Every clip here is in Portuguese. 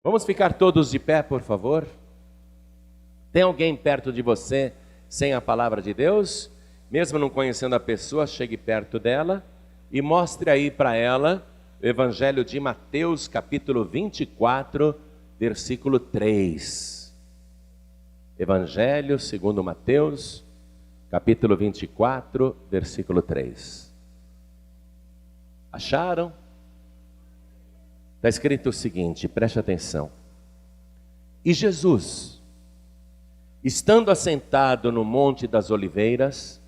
Vamos ficar todos de pé, por favor? Tem alguém perto de você sem a palavra de Deus? Mesmo não conhecendo a pessoa, chegue perto dela e mostre aí para ela o Evangelho de Mateus, capítulo 24, versículo 3. Evangelho segundo Mateus, capítulo 24, versículo 3. Acharam? Está escrito o seguinte, preste atenção. E Jesus, estando assentado no Monte das Oliveiras,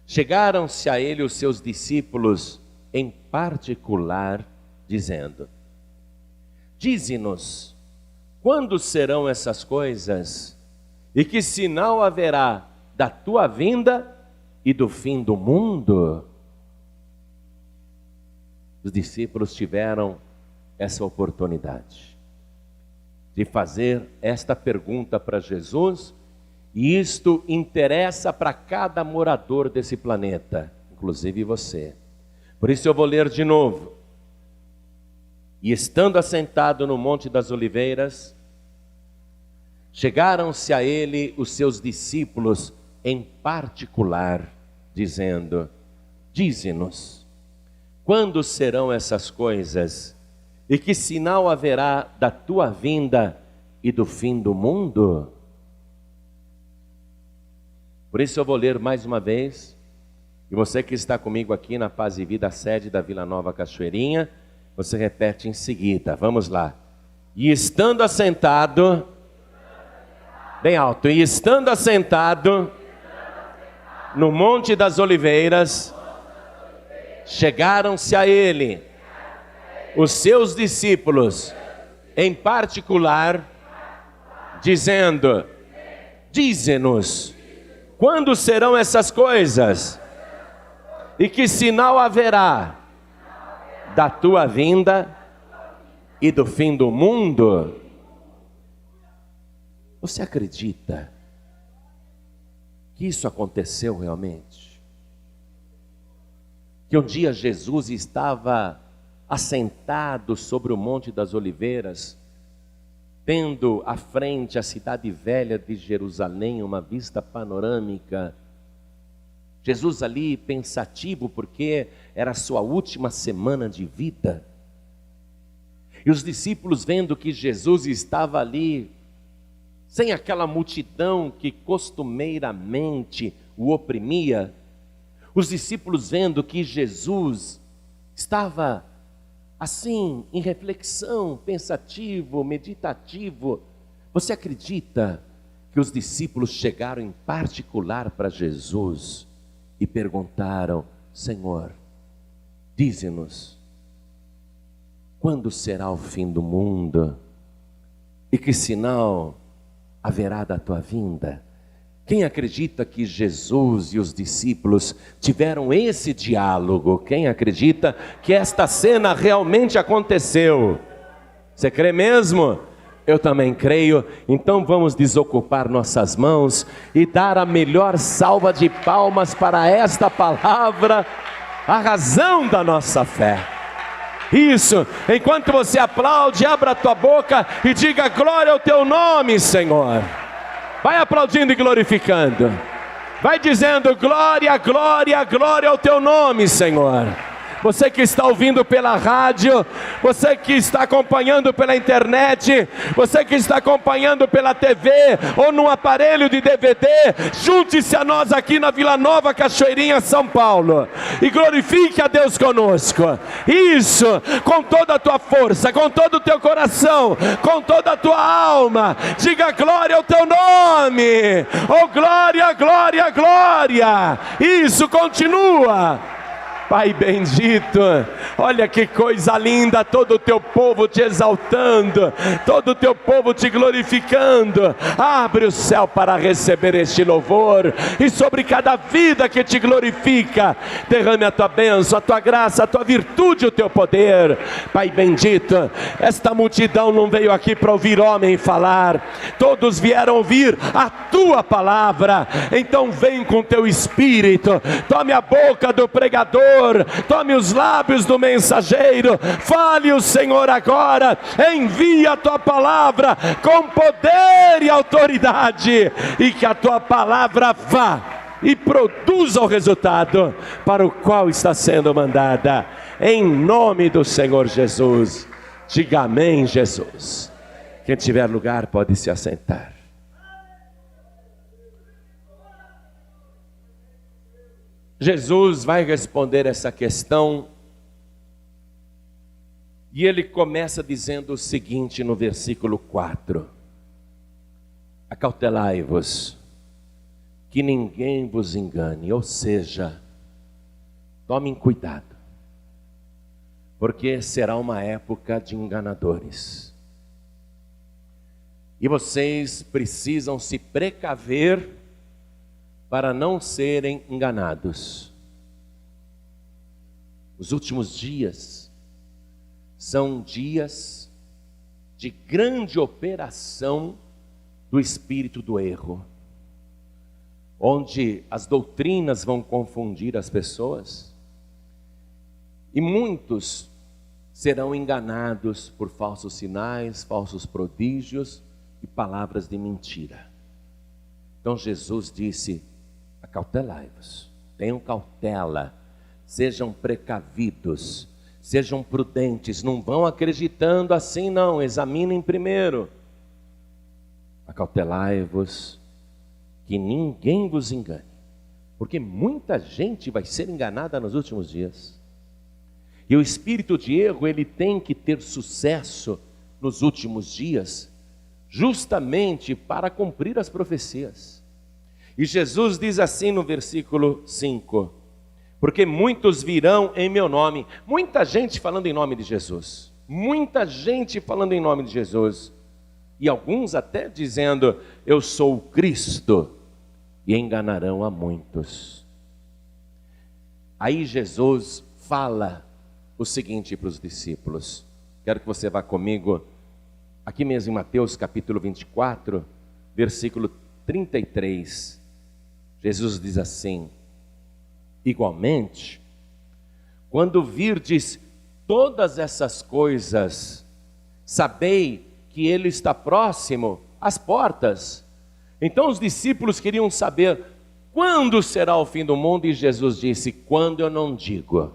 chegaram-se a ele os seus discípulos em particular, dizendo: Dize-nos, quando serão essas coisas? E que sinal haverá da tua vinda e do fim do mundo? Os discípulos tiveram essa oportunidade de fazer esta pergunta para Jesus, e isto interessa para cada morador desse planeta, inclusive você. Por isso eu vou ler de novo. E estando assentado no Monte das Oliveiras, chegaram-se a ele os seus discípulos em particular, dizendo: Dize-nos, quando serão essas coisas? E que sinal haverá da tua vinda e do fim do mundo? Por isso eu vou ler mais uma vez. E você que está comigo aqui na Paz e Vida, sede da Vila Nova Cachoeirinha, você repete em seguida. Vamos lá. E estando assentado, bem alto, e estando assentado no Monte das Oliveiras, chegaram-se a ele os seus discípulos em particular, dizendo: Dize-nos, quando serão essas coisas? E que sinal haverá da tua vinda e do fim do mundo? Você acredita que isso aconteceu realmente? Que um dia Jesus estava assentado sobre o Monte das Oliveiras, tendo à frente a cidade velha de Jerusalém, uma vista panorâmica. Jesus ali pensativo, porque era a sua última semana de vida. E os discípulos vendo que Jesus estava ali, sem aquela multidão que costumeiramente o oprimia, os discípulos vendo que Jesus estava assim, em reflexão, pensativo, meditativo. Você acredita que os discípulos chegaram em particular para Jesus e perguntaram: Senhor, dize-nos, quando será o fim do mundo? E que sinal haverá da tua vinda? Quem acredita que Jesus e os discípulos tiveram esse diálogo? Quem acredita que esta cena realmente aconteceu? Você crê mesmo? Eu também creio. Então vamos desocupar nossas mãos e dar a melhor salva de palmas para esta palavra, a razão da nossa fé. Isso, enquanto você aplaude, abra a tua boca e diga glória ao teu nome, Senhor. Vai aplaudindo e glorificando. Vai dizendo glória, glória, glória ao teu nome, Senhor. Você que está ouvindo pela rádio, você que está acompanhando pela internet, você que está acompanhando pela TV ou num aparelho de DVD, junte-se a nós aqui na Vila Nova Cachoeirinha, São Paulo, e glorifique a Deus conosco. Isso, com toda a tua força, com todo o teu coração, com toda a tua alma. Diga glória ao teu nome. Oh, glória, glória, glória. Isso, continua. Pai bendito, olha que coisa linda, todo o teu povo te exaltando, todo o teu povo te glorificando. Abre o céu para receber este louvor, e sobre cada vida que te glorifica, derrame a tua bênção, a tua graça, a tua virtude, o teu poder. Pai bendito, esta multidão não veio aqui para ouvir homem falar, todos vieram ouvir a tua palavra. Então vem com teu espírito, tome a boca do pregador, mensageador, tome os lábios do mensageiro, fale o Senhor agora, envia a tua palavra com poder e autoridade, e que a tua palavra vá e produza o resultado para o qual está sendo mandada, em nome do Senhor Jesus. Diga amém, Jesus. Quem tiver lugar pode se assentar. Jesus vai responder essa questão, e ele começa dizendo o seguinte no versículo 4: acautelai-vos, que ninguém vos engane, ou seja, tomem cuidado, porque será uma época de enganadores, e vocês precisam se precaver para não serem enganados. Os últimos dias são dias de grande operação do espírito do erro, onde as doutrinas vão confundir as pessoas, e muitos serão enganados por falsos sinais, falsos prodígios e palavras de mentira. Então Jesus disse: acautelai-vos, tenham cautela, sejam precavidos, sejam prudentes, não vão acreditando assim não, examinem primeiro. Acautelai-vos, que ninguém vos engane, porque muita gente vai ser enganada nos últimos dias, e o espírito de erro, ele tem que ter sucesso nos últimos dias, justamente para cumprir as profecias. E Jesus diz assim no versículo 5: porque muitos virão em meu nome. Muita gente falando em nome de Jesus, muita gente falando em nome de Jesus, e alguns até dizendo: eu sou o Cristo, e enganarão a muitos. Aí Jesus fala o seguinte para os discípulos, quero que você vá comigo aqui mesmo em Mateus capítulo 24, versículo 33, Jesus diz assim: igualmente, quando virdes todas essas coisas, sabei que ele está próximo às portas. Então os discípulos queriam saber quando será o fim do mundo, e Jesus disse: quando eu não digo,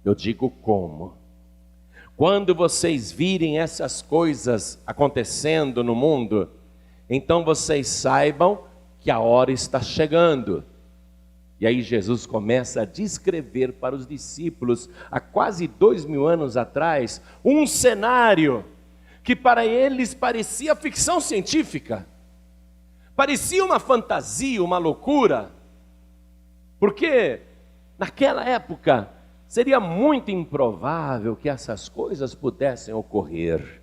eu digo como. Quando vocês virem essas coisas acontecendo no mundo, então vocês saibam que a hora está chegando. E aí Jesus começa a descrever para os discípulos, há quase 2000 anos atrás, um cenário que para eles parecia ficção científica, parecia uma fantasia, uma loucura, porque naquela época seria muito improvável que essas coisas pudessem ocorrer.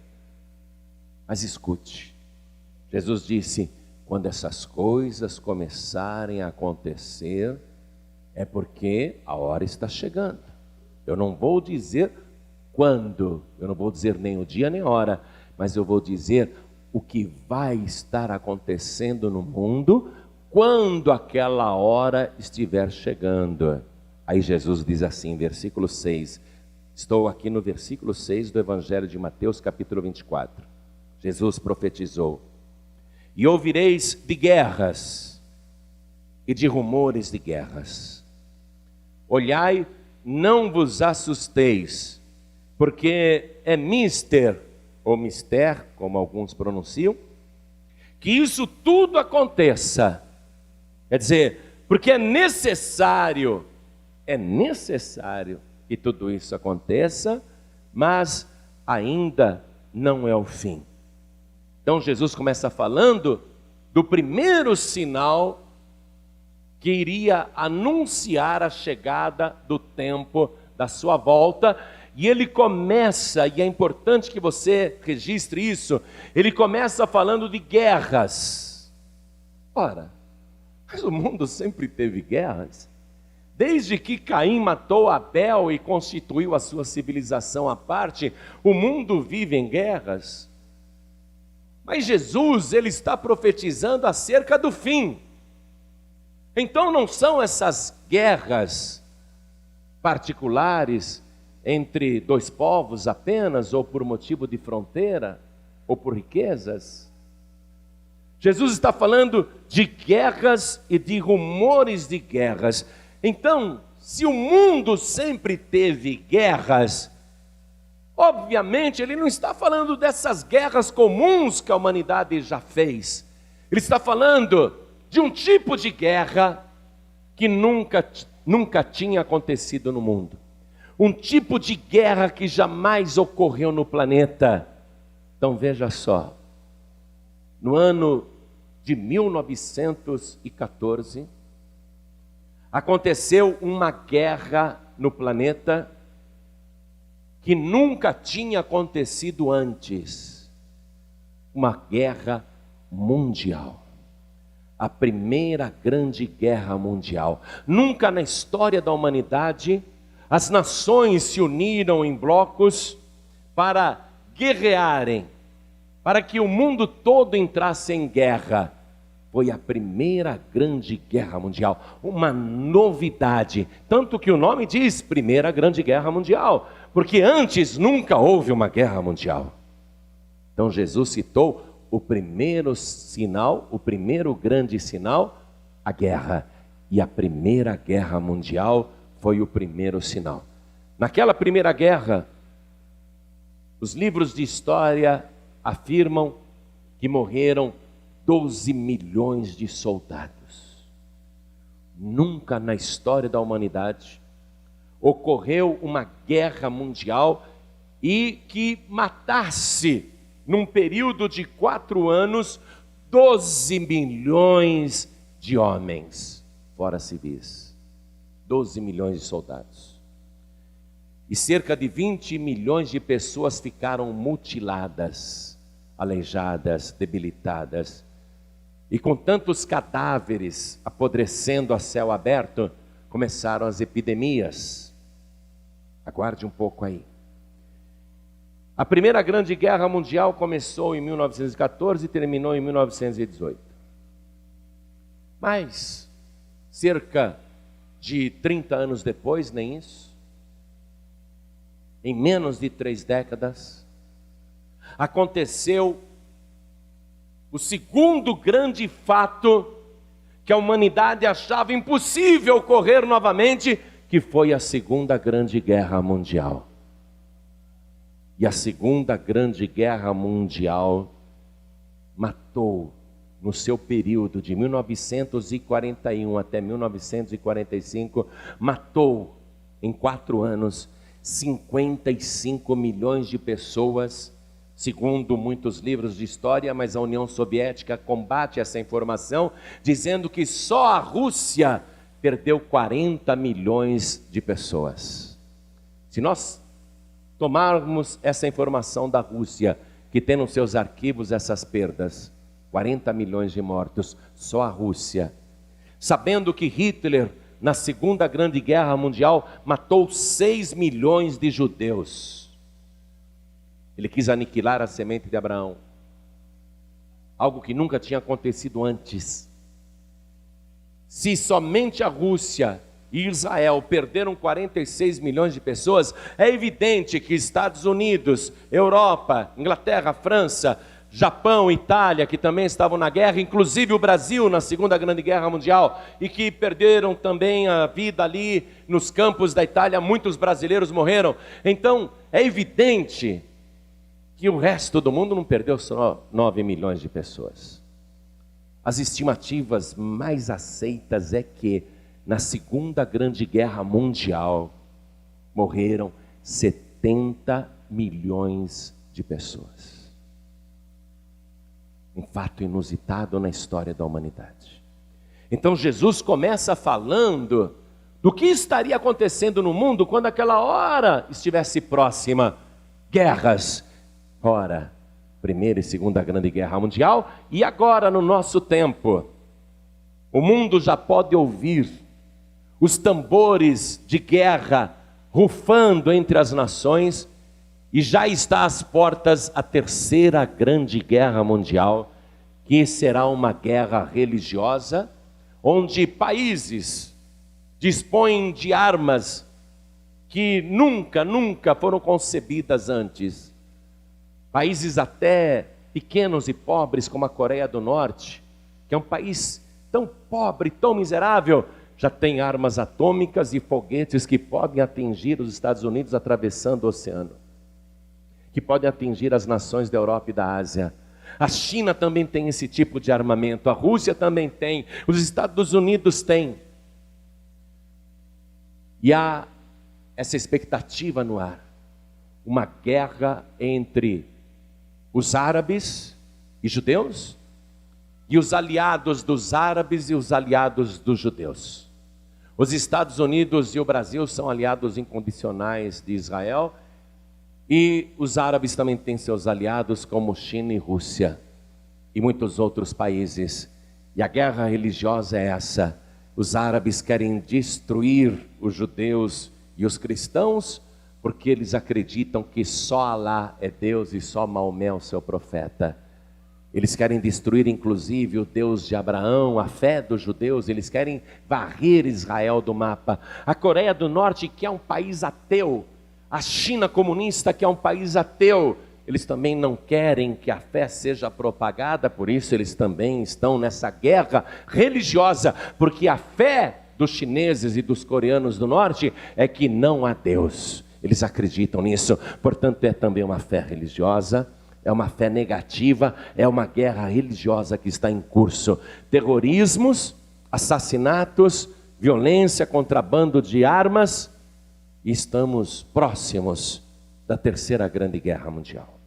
Mas escute, Jesus disse: quando essas coisas começarem a acontecer, é porque a hora está chegando. Eu não vou dizer quando, eu não vou dizer nem o dia nem a hora, mas eu vou dizer o que vai estar acontecendo no mundo quando aquela hora estiver chegando. Aí Jesus diz assim, versículo 6, estou aqui no versículo 6 do Evangelho de Mateus, capítulo 24. Jesus profetizou: e ouvireis de guerras e de rumores de guerras. Olhai, não vos assusteis, porque é mister, ou mister, como alguns pronunciam, que isso tudo aconteça. Quer dizer, porque é necessário que tudo isso aconteça, mas ainda não é o fim. Então Jesus começa falando do primeiro sinal que iria anunciar a chegada do tempo da sua volta, e ele começa, e é importante que você registre isso, ele começa falando de guerras. Ora, mas o mundo sempre teve guerras. Desde que Caim matou Abel e constituiu a sua civilização à parte, o mundo vive em guerras. Mas Jesus, ele está profetizando acerca do fim. Então não são essas guerras particulares entre dois povos apenas, ou por motivo de fronteira, ou por riquezas. Jesus está falando de guerras e de rumores de guerras. Então, se o mundo sempre teve guerras, obviamente ele não está falando dessas guerras comuns que a humanidade já fez. Ele está falando de um tipo de guerra que nunca tinha acontecido no mundo. Um tipo de guerra que jamais ocorreu no planeta. Então veja só, no ano de 1914, aconteceu uma guerra no planeta que nunca tinha acontecido antes. Uma guerra mundial. A primeira grande guerra mundial. Nunca na história da humanidade as nações se uniram em blocos para guerrearem, para que o mundo todo entrasse em guerra. Foi a primeira grande guerra mundial, uma novidade, tanto que o nome diz Primeira Grande Guerra Mundial, porque antes nunca houve uma guerra mundial. Então Jesus citou o primeiro sinal, o primeiro grande sinal, a guerra. E a Primeira Guerra Mundial foi o primeiro sinal. Naquela primeira guerra, os livros de história afirmam que morreram 12 milhões de soldados. Nunca na história da humanidade ocorreu uma guerra mundial e que matasse, num período de 4 anos, 12 milhões de homens, fora civis. 12 milhões de soldados. E cerca de 20 milhões de pessoas ficaram mutiladas, aleijadas, debilitadas. E com tantos cadáveres apodrecendo a céu aberto, começaram as epidemias. Aguarde um pouco aí. A Primeira Grande Guerra Mundial começou em 1914 e terminou em 1918. Mas, cerca de 30 anos depois, nem isso, em menos de 3 décadas, aconteceu o segundo grande fato que a humanidade achava impossível ocorrer novamente, que foi a Segunda Grande Guerra Mundial. E a Segunda Grande Guerra Mundial matou, no seu período de 1941 até 1945, matou em 4 anos 55 milhões de pessoas, segundo muitos livros de história, mas a União Soviética combate essa informação, dizendo que só a Rússia perdeu 40 milhões de pessoas. Se nós tomarmos essa informação da Rússia, que tem nos seus arquivos essas perdas, 40 milhões de mortos, só a Rússia, sabendo que Hitler, na Segunda Grande Guerra Mundial, matou 6 milhões de judeus. Ele quis aniquilar a semente de Abraão, algo que nunca tinha acontecido antes. Se somente a Rússia e Israel perderam 46 milhões de pessoas, é evidente que Estados Unidos, Europa, Inglaterra, França, Japão, Itália, que também estavam na guerra, inclusive o Brasil na Segunda Grande Guerra Mundial, e que perderam também a vida ali nos campos da Itália, muitos brasileiros morreram. Então, é evidente que o resto do mundo não perdeu só 9 milhões de pessoas. As estimativas mais aceitas é que na Segunda Grande Guerra Mundial morreram 70 milhões de pessoas. Um fato inusitado na história da humanidade. Então Jesus começa falando do que estaria acontecendo no mundo quando aquela hora estivesse próxima. Guerras. Ora, Primeira e Segunda Grande Guerra Mundial, e agora no nosso tempo, o mundo já pode ouvir os tambores de guerra rufando entre as nações, e já está às portas a Terceira Grande Guerra Mundial, que será uma guerra religiosa, onde países dispõem de armas que nunca foram concebidas antes. Países até pequenos e pobres como a Coreia do Norte, que é um país tão pobre, tão miserável, já tem armas atômicas e foguetes que podem atingir os Estados Unidos atravessando o oceano, que podem atingir as nações da Europa e da Ásia. A China também tem esse tipo de armamento, a Rússia também tem, os Estados Unidos têm. E há essa expectativa no ar, uma guerra entre os árabes e judeus, e os aliados dos árabes e os aliados dos judeus. Os Estados Unidos e o Brasil são aliados incondicionais de Israel, e os árabes também têm seus aliados como China e Rússia, e muitos outros países. E a guerra religiosa é essa. Os árabes querem destruir os judeus e os cristãos, porque eles acreditam que só Alá é Deus e só Maomé é o seu profeta. Eles querem destruir inclusive o Deus de Abraão, a fé dos judeus, eles querem varrer Israel do mapa. A Coreia do Norte, que é um país ateu, a China comunista, que é um país ateu, eles também não querem que a fé seja propagada, por isso eles também estão nessa guerra religiosa, porque a fé dos chineses e dos coreanos do norte é que não há Deus. Eles acreditam nisso, portanto é também uma fé religiosa, é uma fé negativa, é uma guerra religiosa que está em curso. Terrorismos, assassinatos, violência, contrabando de armas, e estamos próximos da terceira grande guerra mundial.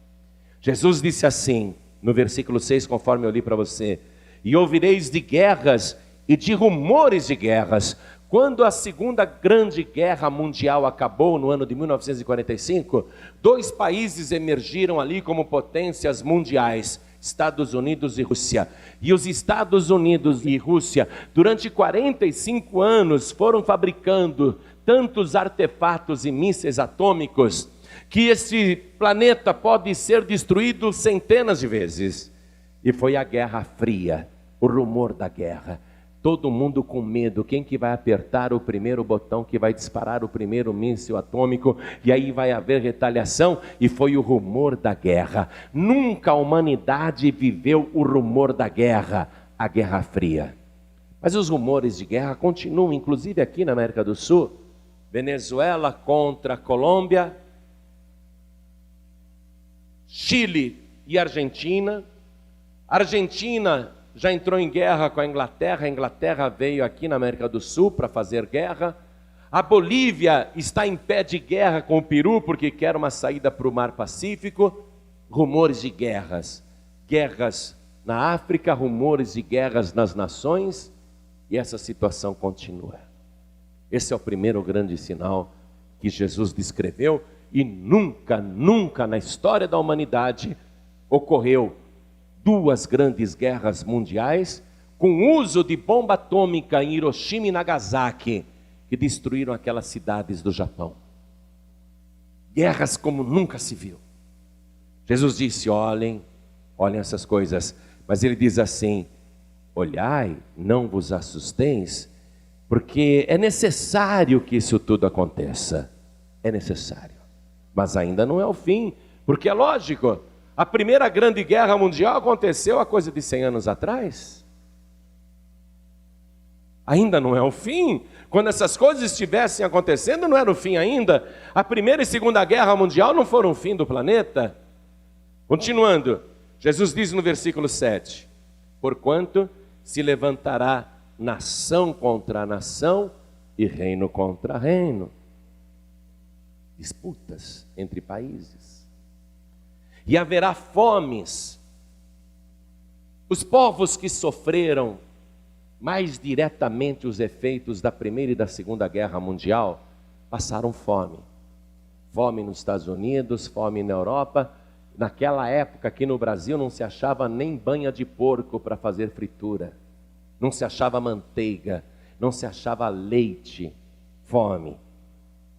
Jesus disse assim, no versículo 6, conforme eu li para você: e ouvireis de guerras e de rumores de guerras. Quando a segunda grande guerra mundial acabou, no ano de 1945, dois países emergiram ali como potências mundiais, Estados Unidos e Rússia. E os Estados Unidos e Rússia, durante 45 anos, foram fabricando tantos artefatos e mísseis atômicos, que esse planeta pode ser destruído centenas de vezes. E foi a Guerra Fria, o rumor da guerra. Todo mundo com medo, quem que vai apertar o primeiro botão que vai disparar o primeiro míssil atômico, e aí vai haver retaliação, e foi o rumor da guerra. Nunca a humanidade viveu o rumor da guerra, a Guerra Fria. Mas os rumores de guerra continuam, inclusive aqui na América do Sul. Venezuela contra Colômbia, Chile e Argentina. Argentina já entrou em guerra com a Inglaterra veio aqui na América do Sul para fazer guerra. A Bolívia está em pé de guerra com o Peru, porque quer uma saída para o Mar Pacífico. Rumores de guerras, guerras na África, rumores de guerras nas nações, e essa situação continua. Esse é o primeiro grande sinal que Jesus descreveu, e nunca na história da humanidade ocorreu duas grandes guerras mundiais, com uso de bomba atômica em Hiroshima e Nagasaki, que destruíram aquelas cidades do Japão. Guerras como nunca se viu. Jesus disse, olhem essas coisas, mas ele diz assim, olhai, não vos assusteis, porque é necessário que isso tudo aconteça, é necessário, mas ainda não é o fim, porque é lógico, a primeira grande guerra mundial aconteceu há coisa de 100 anos atrás. Ainda não é o fim. Quando essas coisas estivessem acontecendo, não era o fim ainda. A primeira e segunda guerra mundial não foram o fim do planeta. Continuando, Jesus diz no versículo 7, porquanto se levantará nação contra nação e reino contra reino. Disputas entre países. E haverá fomes. Os povos que sofreram mais diretamente os efeitos da primeira e da segunda guerra mundial passaram fome. Fome nos Estados Unidos, fome na Europa. Naquela época aqui no Brasil não se achava nem banha de porco para fazer fritura. Não se achava manteiga, não se achava leite. Fome.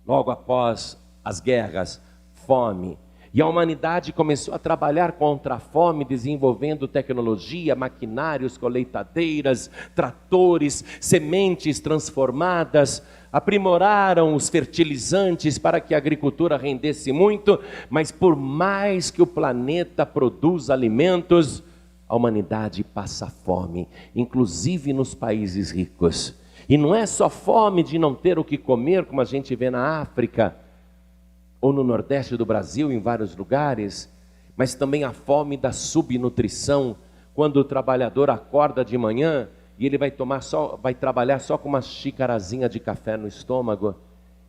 Logo após as guerras, fome. E a humanidade começou a trabalhar contra a fome, desenvolvendo tecnologia, maquinários, colheitadeiras, tratores, sementes transformadas, aprimoraram os fertilizantes para que a agricultura rendesse muito, mas por mais que o planeta produza alimentos, a humanidade passa fome, inclusive nos países ricos. E não é só fome de não ter o que comer, como a gente vê na África, ou no Nordeste do Brasil, em vários lugares, mas também a fome da subnutrição, quando o trabalhador acorda de manhã e ele vai trabalhar só com uma xicarazinha de café no estômago,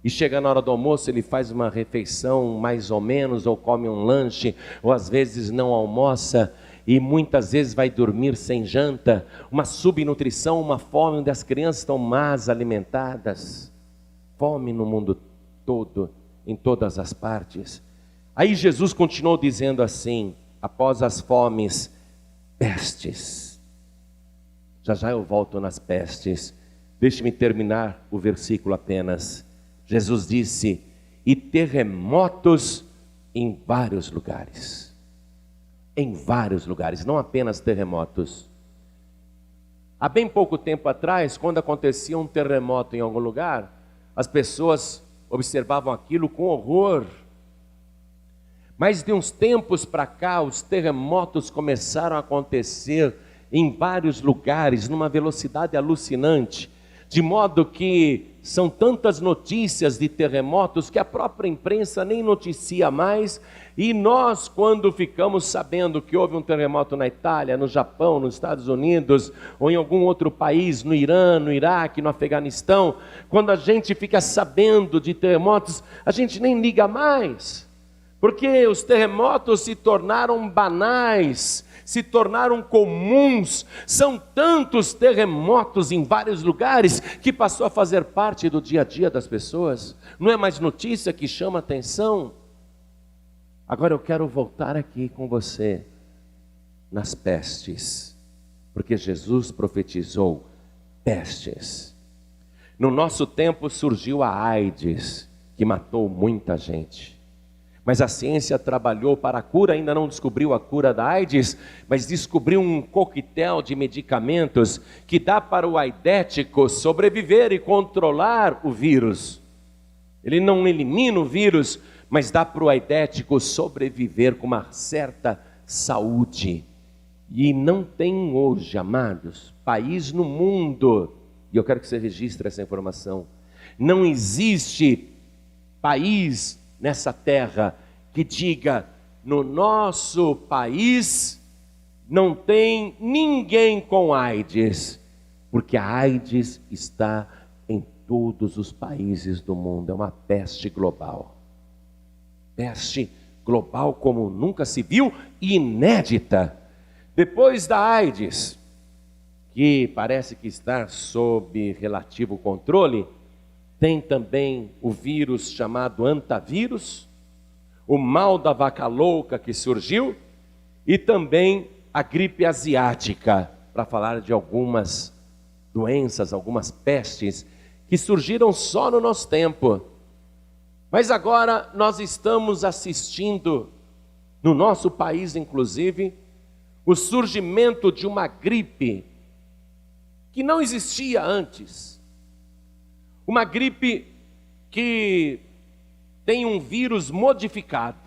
e chega na hora do almoço, ele faz uma refeição mais ou menos, ou come um lanche, ou às vezes não almoça, e muitas vezes vai dormir sem janta, uma subnutrição, uma fome onde as crianças estão más alimentadas, fome no mundo todo, em todas as partes. Aí Jesus continuou dizendo assim, após as fomes, pestes. Já eu volto nas pestes, deixe-me terminar o versículo apenas. Jesus disse, e terremotos em vários lugares. Em vários lugares, não apenas terremotos. Há bem pouco tempo atrás, quando acontecia um terremoto em algum lugar, as pessoas observavam aquilo com horror. Mas de uns tempos para cá, os terremotos começaram a acontecer em vários lugares, numa velocidade alucinante, de modo que são tantas notícias de terremotos que a própria imprensa nem noticia mais, e nós, quando ficamos sabendo que houve um terremoto na Itália, no Japão, nos Estados Unidos, ou em algum outro país, no Irã, no Iraque, no Afeganistão, quando a gente fica sabendo de terremotos, a gente nem liga mais, porque os terremotos se tornaram banais, se tornaram comuns, são tantos terremotos em vários lugares, que passou a fazer parte do dia a dia das pessoas, não é mais notícia que chama atenção. Agora eu quero voltar aqui com você, nas pestes, porque Jesus profetizou pestes. No nosso tempo surgiu a AIDS, que matou muita gente. Mas a ciência trabalhou para a cura, ainda não descobriu a cura da AIDS, mas descobriu um coquetel de medicamentos que dá para o aidético sobreviver e controlar o vírus. Ele não elimina o vírus, mas dá para o aidético sobreviver com uma certa saúde. E não tem hoje, amados, país no mundo, e eu quero que você registre essa informação, não existe país nessa terra que diga, no nosso país não tem ninguém com AIDS, porque a AIDS está em todos os países do mundo, é uma peste global. Peste global como nunca se viu e inédita. Depois da AIDS, que parece que está sob relativo controle, tem também o vírus chamado antavírus, o mal da vaca louca que surgiu, e também a gripe asiática, para falar de algumas doenças, algumas pestes, que surgiram só no nosso tempo. Mas agora nós estamos assistindo, no nosso país inclusive, o surgimento de uma gripe que não existia antes. Uma gripe que tem um vírus modificado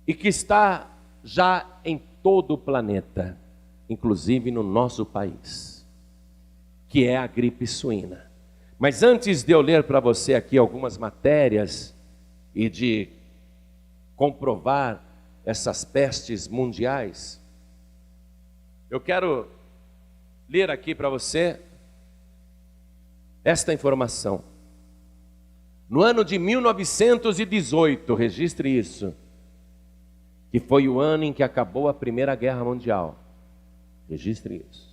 e que está já em todo o planeta, inclusive no nosso país, que é a gripe suína. Mas antes de eu ler para você aqui algumas matérias e de comprovar essas pestes mundiais, eu quero ler aqui para você esta informação. No ano de 1918, registre isso, que foi o ano em que acabou a Primeira Guerra Mundial. Registre isso.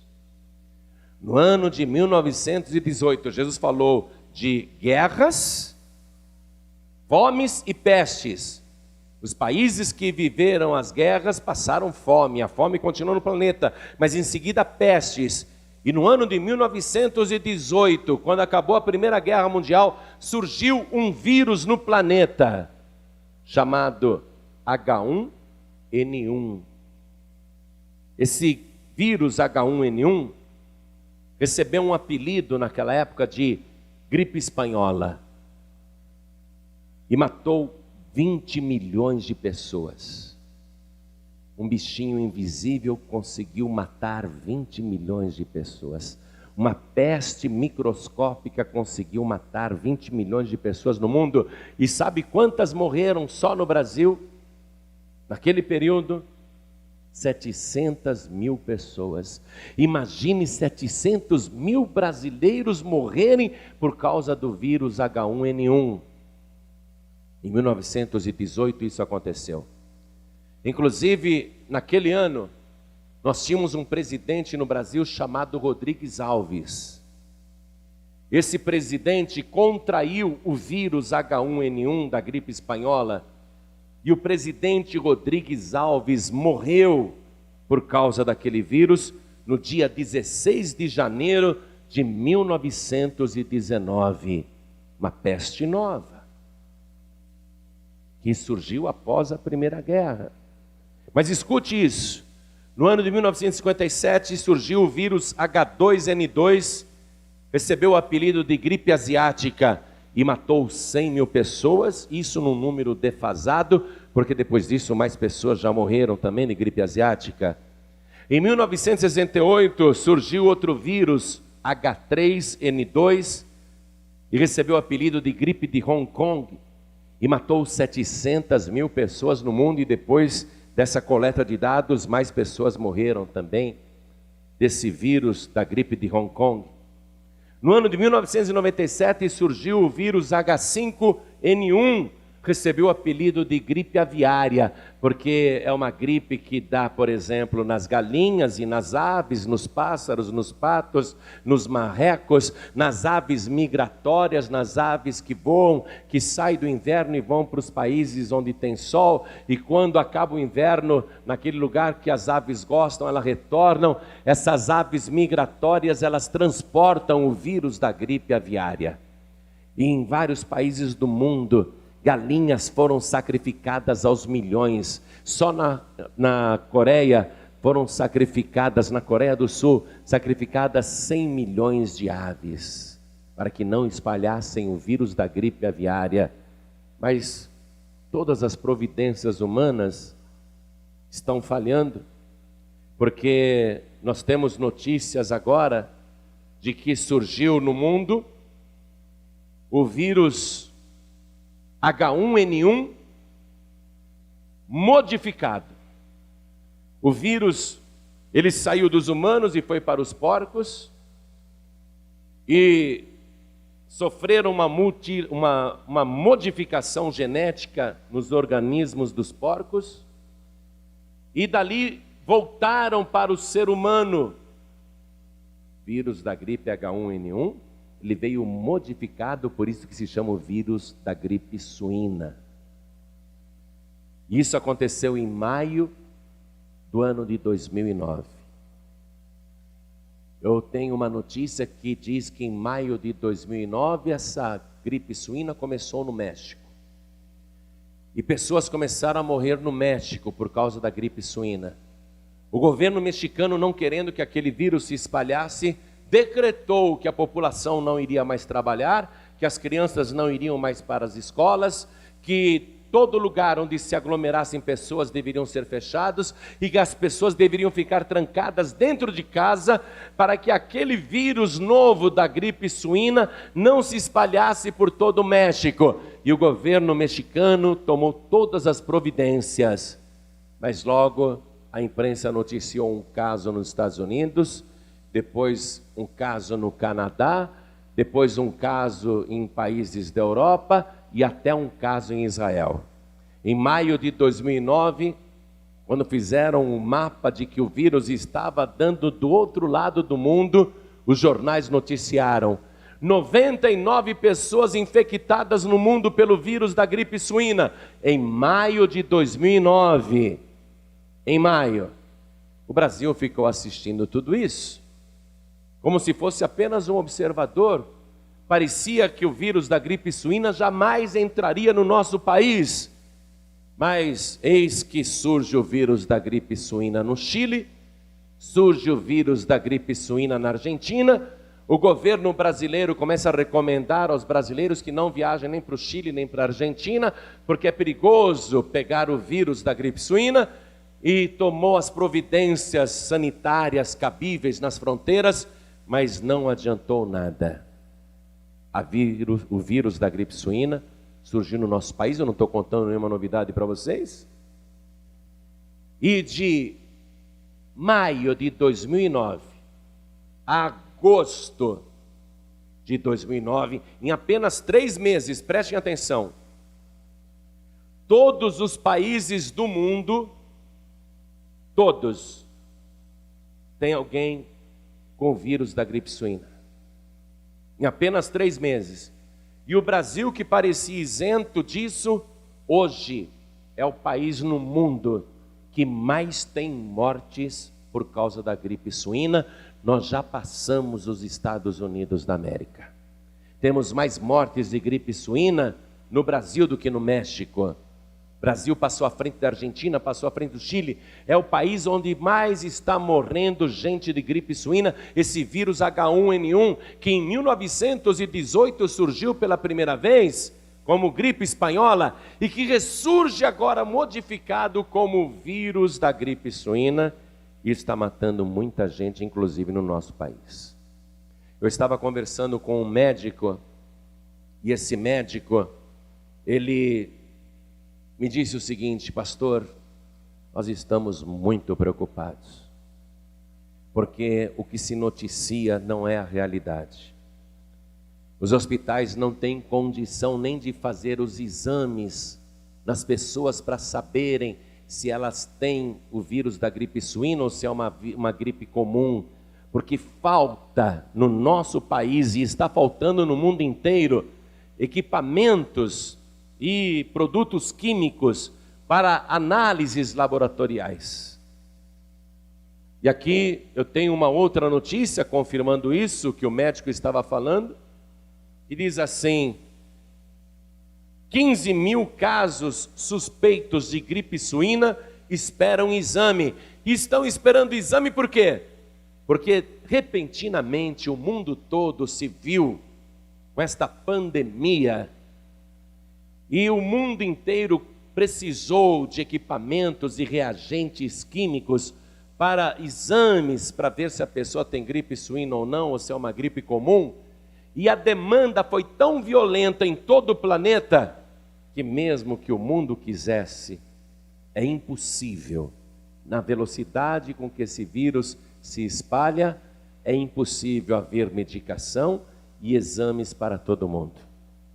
No ano de 1918, Jesus falou de guerras, fomes e pestes. Os países que viveram as guerras passaram fome, a fome continuou no planeta, mas em seguida pestes. E no ano de 1918, quando acabou a Primeira Guerra Mundial, surgiu um vírus no planeta, chamado H1N1. Esse vírus H1N1 recebeu um apelido naquela época de gripe espanhola e matou 20 milhões de pessoas. Um bichinho invisível conseguiu matar 20 milhões de pessoas. Uma peste microscópica conseguiu matar 20 milhões de pessoas no mundo. E sabe quantas morreram só no Brasil? Naquele período, 700 mil pessoas. Imagine 700 mil brasileiros morrerem por causa do vírus H1N1. Em 1918 isso aconteceu. Inclusive, naquele ano, nós tínhamos um presidente no Brasil chamado Rodrigues Alves. Esse presidente contraiu o vírus H1N1 da gripe espanhola e o presidente Rodrigues Alves morreu por causa daquele vírus no dia 16 de janeiro de 1919. Uma peste nova que surgiu após a Primeira Guerra. Mas escute isso. No ano de 1957 surgiu o vírus H2N2, recebeu o apelido de gripe asiática e matou 100 mil pessoas, isso num número defasado, porque depois disso mais pessoas já morreram também de gripe asiática. Em 1968 surgiu outro vírus, H3N2, e recebeu o apelido de gripe de Hong Kong, e matou 700 mil pessoas no mundo, e depois dessa coleta de dados, mais pessoas morreram também desse vírus da gripe de Hong Kong. No ano de 1997 surgiu o vírus H5N1, recebeu o apelido de gripe aviária, porque é uma gripe que dá, por exemplo, nas galinhas e nas aves, nos pássaros, nos patos, nos marrecos, nas aves migratórias, nas aves que voam, que saem do inverno e vão para os países onde tem sol, e quando acaba o inverno, naquele lugar que as aves gostam, elas retornam. Essas aves migratórias, elas transportam o vírus da gripe aviária. E em vários países do mundo, galinhas foram sacrificadas aos milhões. Só na Coreia foram sacrificadas, na Coreia do Sul, sacrificadas 100 milhões de aves, para que não espalhassem o vírus da gripe aviária. Mas todas as providências humanas estão falhando, porque nós temos notícias agora de que surgiu no mundo o vírus H1N1 modificado. O vírus, ele saiu dos humanos e foi para os porcos, e sofreram uma modificação genética nos organismos dos porcos, e dali voltaram para o ser humano. Vírus da gripe H1N1, ele veio modificado, por isso que se chama o vírus da gripe suína. Isso aconteceu em maio do ano de 2009. Eu tenho uma notícia que diz que em maio de 2009 essa gripe suína começou no México. E pessoas começaram a morrer no México por causa da gripe suína. O governo mexicano, não querendo que aquele vírus se espalhasse, decretou que a população não iria mais trabalhar, que as crianças não iriam mais para as escolas, que todo lugar onde se aglomerassem pessoas deveriam ser fechados e que as pessoas deveriam ficar trancadas dentro de casa para que aquele vírus novo da gripe suína não se espalhasse por todo o México. E o governo mexicano tomou todas as providências, mas logo a imprensa noticiou um caso nos Estados Unidos, depois um caso no Canadá, depois um caso em países da Europa e até um caso em Israel. Em maio de 2009, quando fizeram um mapa de que o vírus estava dando do outro lado do mundo, os jornais noticiaram 99 pessoas infectadas no mundo pelo vírus da gripe suína. Em maio de 2009, em maio, o Brasil ficou assistindo tudo isso, como se fosse apenas um observador. Parecia que o vírus da gripe suína jamais entraria no nosso país. Mas eis que surge o vírus da gripe suína no Chile, surge o vírus da gripe suína na Argentina. O governo brasileiro começa a recomendar aos brasileiros que não viajem nem para o Chile nem para a Argentina, porque é perigoso pegar o vírus da gripe suína, e tomou as providências sanitárias cabíveis nas fronteiras, mas não adiantou nada. O vírus da gripe suína surgiu no nosso país, eu não estou contando nenhuma novidade para vocês. E de maio de 2009 a agosto de 2009, em apenas 3 meses, prestem atenção, todos os países do mundo, todos, tem alguém com o vírus da gripe suína. Em apenas 3 meses. E o Brasil, que parecia isento disso, hoje é o país no mundo que mais tem mortes por causa da gripe suína. Nós já passamos os Estados Unidos da América. Temos mais mortes de gripe suína no Brasil do que no México. O Brasil passou à frente da Argentina, passou à frente do Chile. É o país onde mais está morrendo gente de gripe suína. Esse vírus H1N1, que em 1918 surgiu pela primeira vez como gripe espanhola e que ressurge agora modificado como vírus da gripe suína e está matando muita gente, inclusive no nosso país. Eu estava conversando com um médico e esse médico, ele me disse o seguinte: pastor, nós estamos muito preocupados, porque o que se noticia não é a realidade. Os hospitais não têm condição nem de fazer os exames nas pessoas para saberem se elas têm o vírus da gripe suína ou se é uma gripe comum, porque falta no nosso país e está faltando no mundo inteiro equipamentos e produtos químicos para análises laboratoriais. E aqui eu tenho uma outra notícia confirmando isso que o médico estava falando, e diz assim: 15 mil casos suspeitos de gripe suína esperam exame. E estão esperando exame por quê? Porque repentinamente o mundo todo se viu com esta pandemia e o mundo inteiro precisou de equipamentos e reagentes químicos para exames, para ver se a pessoa tem gripe suína ou não, ou se é uma gripe comum. E a demanda foi tão violenta em todo o planeta, que mesmo que o mundo quisesse, é impossível. Na velocidade com que esse vírus se espalha, é impossível haver medicação e exames para todo mundo.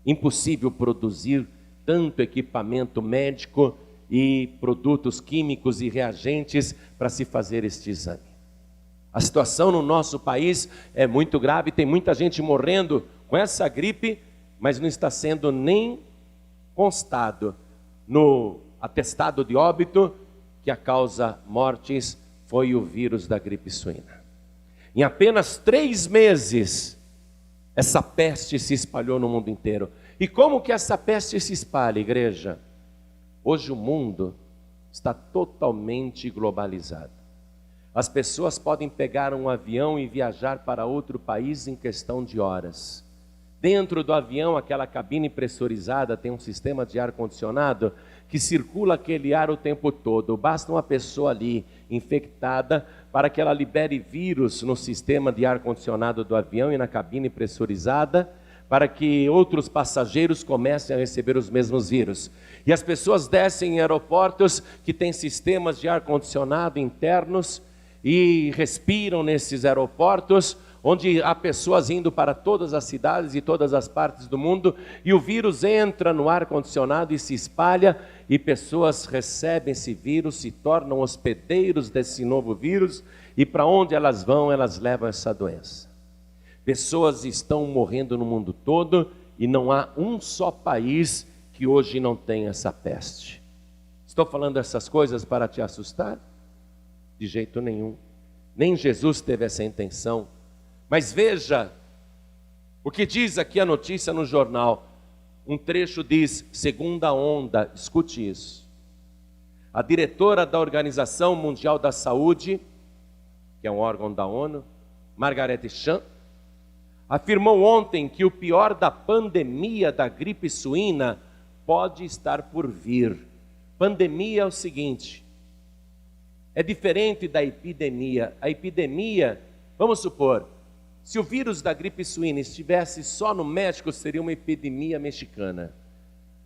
Impossível produzir tanto equipamento médico e produtos químicos e reagentes para se fazer este exame. A situação no nosso país é muito grave, tem muita gente morrendo com essa gripe, mas não está sendo nem constado no atestado de óbito que a causa mortes foi o vírus da gripe suína. Em apenas 3 meses, essa peste se espalhou no mundo inteiro. E como que essa peste se espalha, igreja? Hoje o mundo está totalmente globalizado. As pessoas podem pegar um avião e viajar para outro país em questão de horas. Dentro do avião, aquela cabine pressurizada tem um sistema de ar-condicionado que circula aquele ar o tempo todo. Basta uma pessoa ali infectada para que ela libere vírus no sistema de ar-condicionado do avião e na cabine pressurizada, para que outros passageiros comecem a receber os mesmos vírus. E as pessoas descem em aeroportos que têm sistemas de ar-condicionado internos e respiram nesses aeroportos, onde há pessoas indo para todas as cidades e todas as partes do mundo, e o vírus entra no ar-condicionado e se espalha, e pessoas recebem esse vírus, se tornam hospedeiros desse novo vírus, e para onde elas vão, elas levam essa doença. Pessoas estão morrendo no mundo todo, e não há um só país que hoje não tenha essa peste. Estou falando essas coisas para te assustar? De jeito nenhum. Nem Jesus teve essa intenção. Mas veja o que diz aqui a notícia no jornal. Um trecho diz: segunda onda, escute isso. A diretora da Organização Mundial da Saúde, que é um órgão da ONU, Margaret Chan, afirmou ontem que o pior da pandemia da gripe suína pode estar por vir. Pandemia é o seguinte, é diferente da epidemia. A epidemia, vamos supor, se o vírus da gripe suína estivesse só no México, seria uma epidemia mexicana.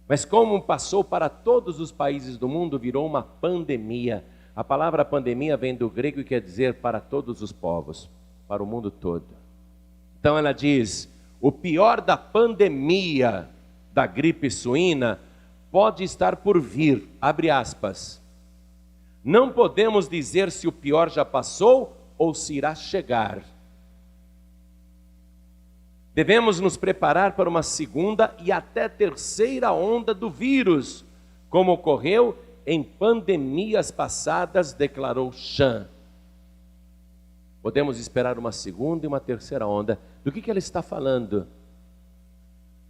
Mas como passou para todos os países do mundo, virou uma pandemia. A palavra pandemia vem do grego e quer dizer para todos os povos, para o mundo todo. Então ela diz, o pior da pandemia da gripe suína pode estar por vir, abre aspas. Não podemos dizer se o pior já passou ou se irá chegar. Devemos nos preparar para uma segunda e até terceira onda do vírus, como ocorreu em pandemias passadas, declarou Chan. Podemos esperar uma segunda e uma terceira onda. Do que ela está falando?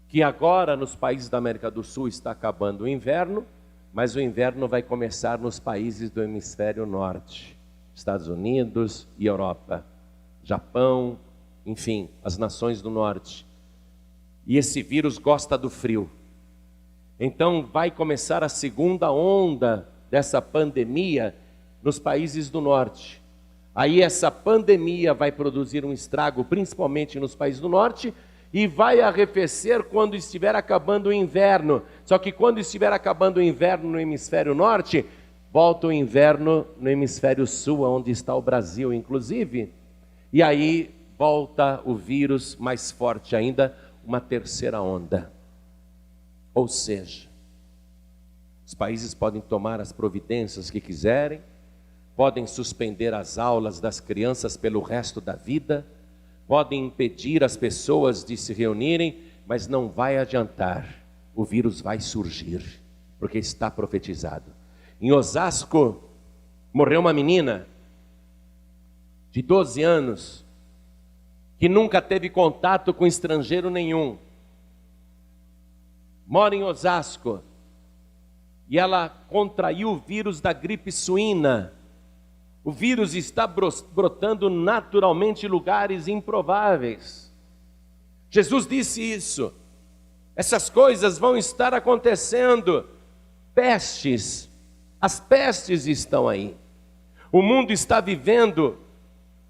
Que agora nos países da América do Sul está acabando o inverno, mas o inverno vai começar nos países do hemisfério norte, Estados Unidos e Europa, Japão, enfim, as nações do norte. E esse vírus gosta do frio. Então vai começar a segunda onda dessa pandemia nos países do norte. Aí essa pandemia vai produzir um estrago, principalmente nos países do norte, e vai arrefecer quando estiver acabando o inverno. Só que quando estiver acabando o inverno no hemisfério norte, volta o inverno no hemisfério sul, onde está o Brasil, inclusive. E aí volta o vírus mais forte ainda, uma terceira onda. Ou seja, os países podem tomar as providências que quiserem, podem suspender as aulas das crianças pelo resto da vida, podem impedir as pessoas de se reunirem, mas não vai adiantar, o vírus vai surgir, porque está profetizado. Em Osasco, morreu uma menina de 12 anos, que nunca teve contato com estrangeiro nenhum, mora em Osasco, e ela contraiu o vírus da gripe suína. O vírus está brotando naturalmente em lugares improváveis. Jesus disse isso. Essas coisas vão estar acontecendo. Pestes, as pestes estão aí. O mundo está vivendo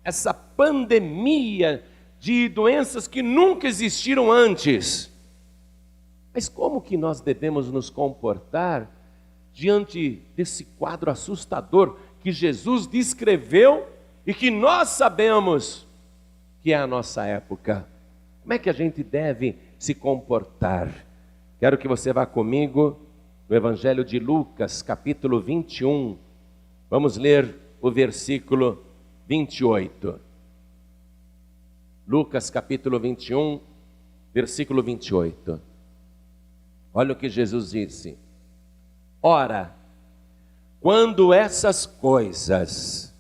essa pandemia de doenças que nunca existiram antes. Mas como que nós devemos nos comportar diante desse quadro assustador que Jesus descreveu e que nós sabemos que é a nossa época? Como é que a gente deve se comportar? Quero que você vá comigo no Evangelho de Lucas, capítulo 21. Vamos ler o versículo 28. Lucas, capítulo 21, versículo 28. Olha o que Jesus disse. Ora, quando essas coisas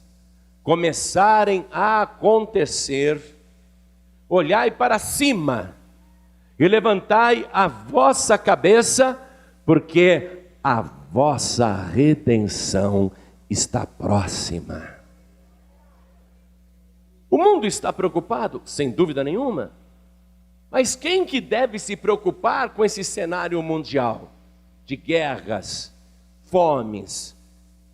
começarem a acontecer, olhai para cima e levantai a vossa cabeça, porque a vossa redenção está próxima. O mundo está preocupado? Sem dúvida nenhuma. Mas quem que deve se preocupar com esse cenário mundial de guerras, fomes,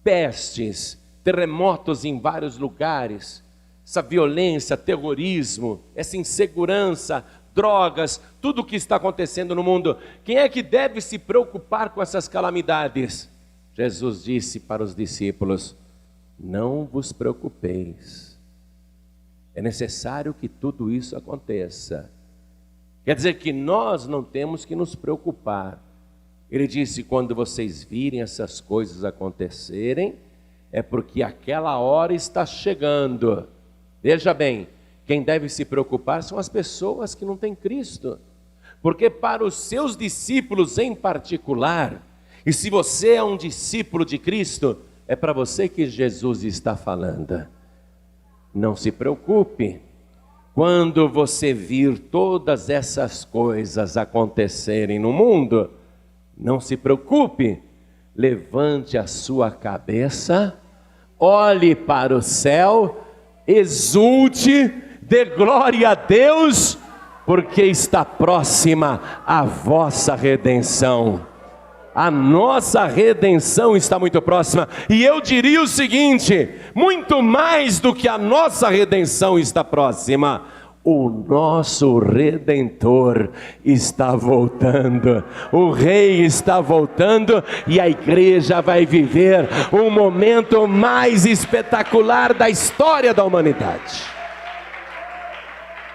pestes, terremotos em vários lugares, essa violência, terrorismo, essa insegurança, drogas, tudo o que está acontecendo no mundo? Quem é que deve se preocupar com essas calamidades? Jesus disse para os discípulos: não vos preocupeis. É necessário que tudo isso aconteça. Quer dizer que nós não temos que nos preocupar. Ele disse: quando vocês virem essas coisas acontecerem, é porque aquela hora está chegando. Veja bem, quem deve se preocupar são as pessoas que não têm Cristo. Porque para os seus discípulos em particular, e se você é um discípulo de Cristo, é para você que Jesus está falando. Não se preocupe. Quando você vir todas essas coisas acontecerem no mundo, não se preocupe, levante a sua cabeça, olhe para o céu, exulte, dê glória a Deus, porque está próxima a vossa redenção. A nossa redenção está muito próxima. E eu diria o seguinte: muito mais do que a nossa redenção está próxima, o nosso Redentor está voltando, o Rei está voltando, e a igreja vai viver o momento mais espetacular da história da humanidade.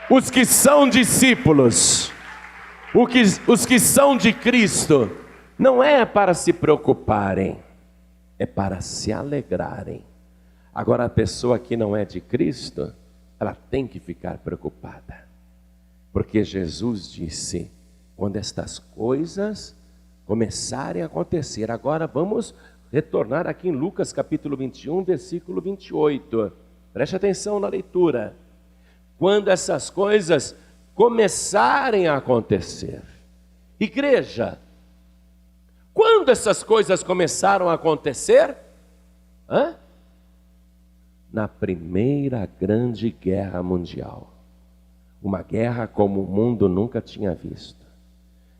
Os que são discípulos, os que são de Cristo, não é para se preocuparem, é para se alegrarem. Agora, a pessoa que não é de Cristo, ela tem que ficar preocupada, porque Jesus disse: quando estas coisas começarem a acontecer. Agora vamos retornar aqui em Lucas capítulo 21, versículo 28. Preste atenção na leitura. Quando essas coisas começarem a acontecer. Igreja, quando essas coisas começaram a acontecer? Na Primeira Grande Guerra Mundial. Uma guerra como o mundo nunca tinha visto.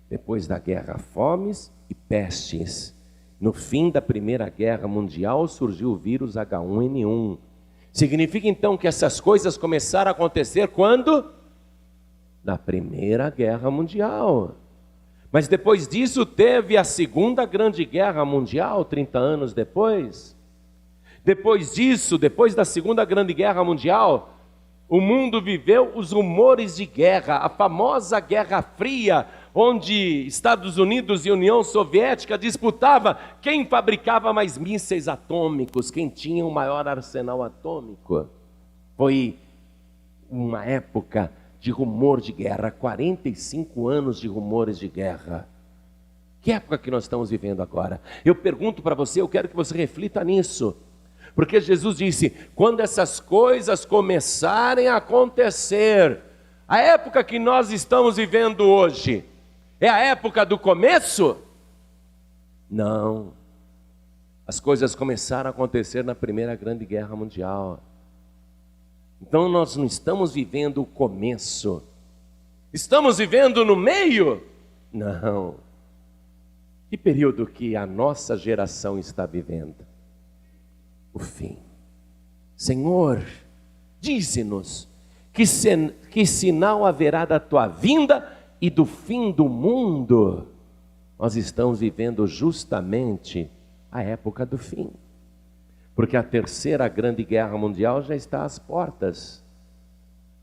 Depois da guerra, fomes e pestes. No fim da Primeira Guerra Mundial surgiu o vírus H1N1. Significa então que essas coisas começaram a acontecer quando? Na Primeira Guerra Mundial. Mas depois disso teve a Segunda Grande Guerra Mundial, 30 anos depois. Depois disso, depois da Segunda Grande Guerra Mundial, o mundo viveu os rumores de guerra, a famosa Guerra Fria, onde Estados Unidos e União Soviética disputavam quem fabricava mais mísseis atômicos, quem tinha o maior arsenal atômico. Foi uma época de rumor de guerra, 45 anos de rumores de guerra. Que época que nós estamos vivendo agora? Eu pergunto para você, eu quero que você reflita nisso. Porque Jesus disse, quando essas coisas começarem a acontecer, a época que nós estamos vivendo hoje, é a época do começo? Não. As coisas começaram a acontecer na Primeira Grande Guerra Mundial. Então nós não estamos vivendo o começo. Estamos vivendo no meio? Não. Que período que a nossa geração está vivendo? O fim. Senhor, dize-nos que sinal haverá da tua vinda e do fim do mundo. Nós estamos vivendo justamente a época do fim, porque a Terceira Grande Guerra Mundial já está às portas.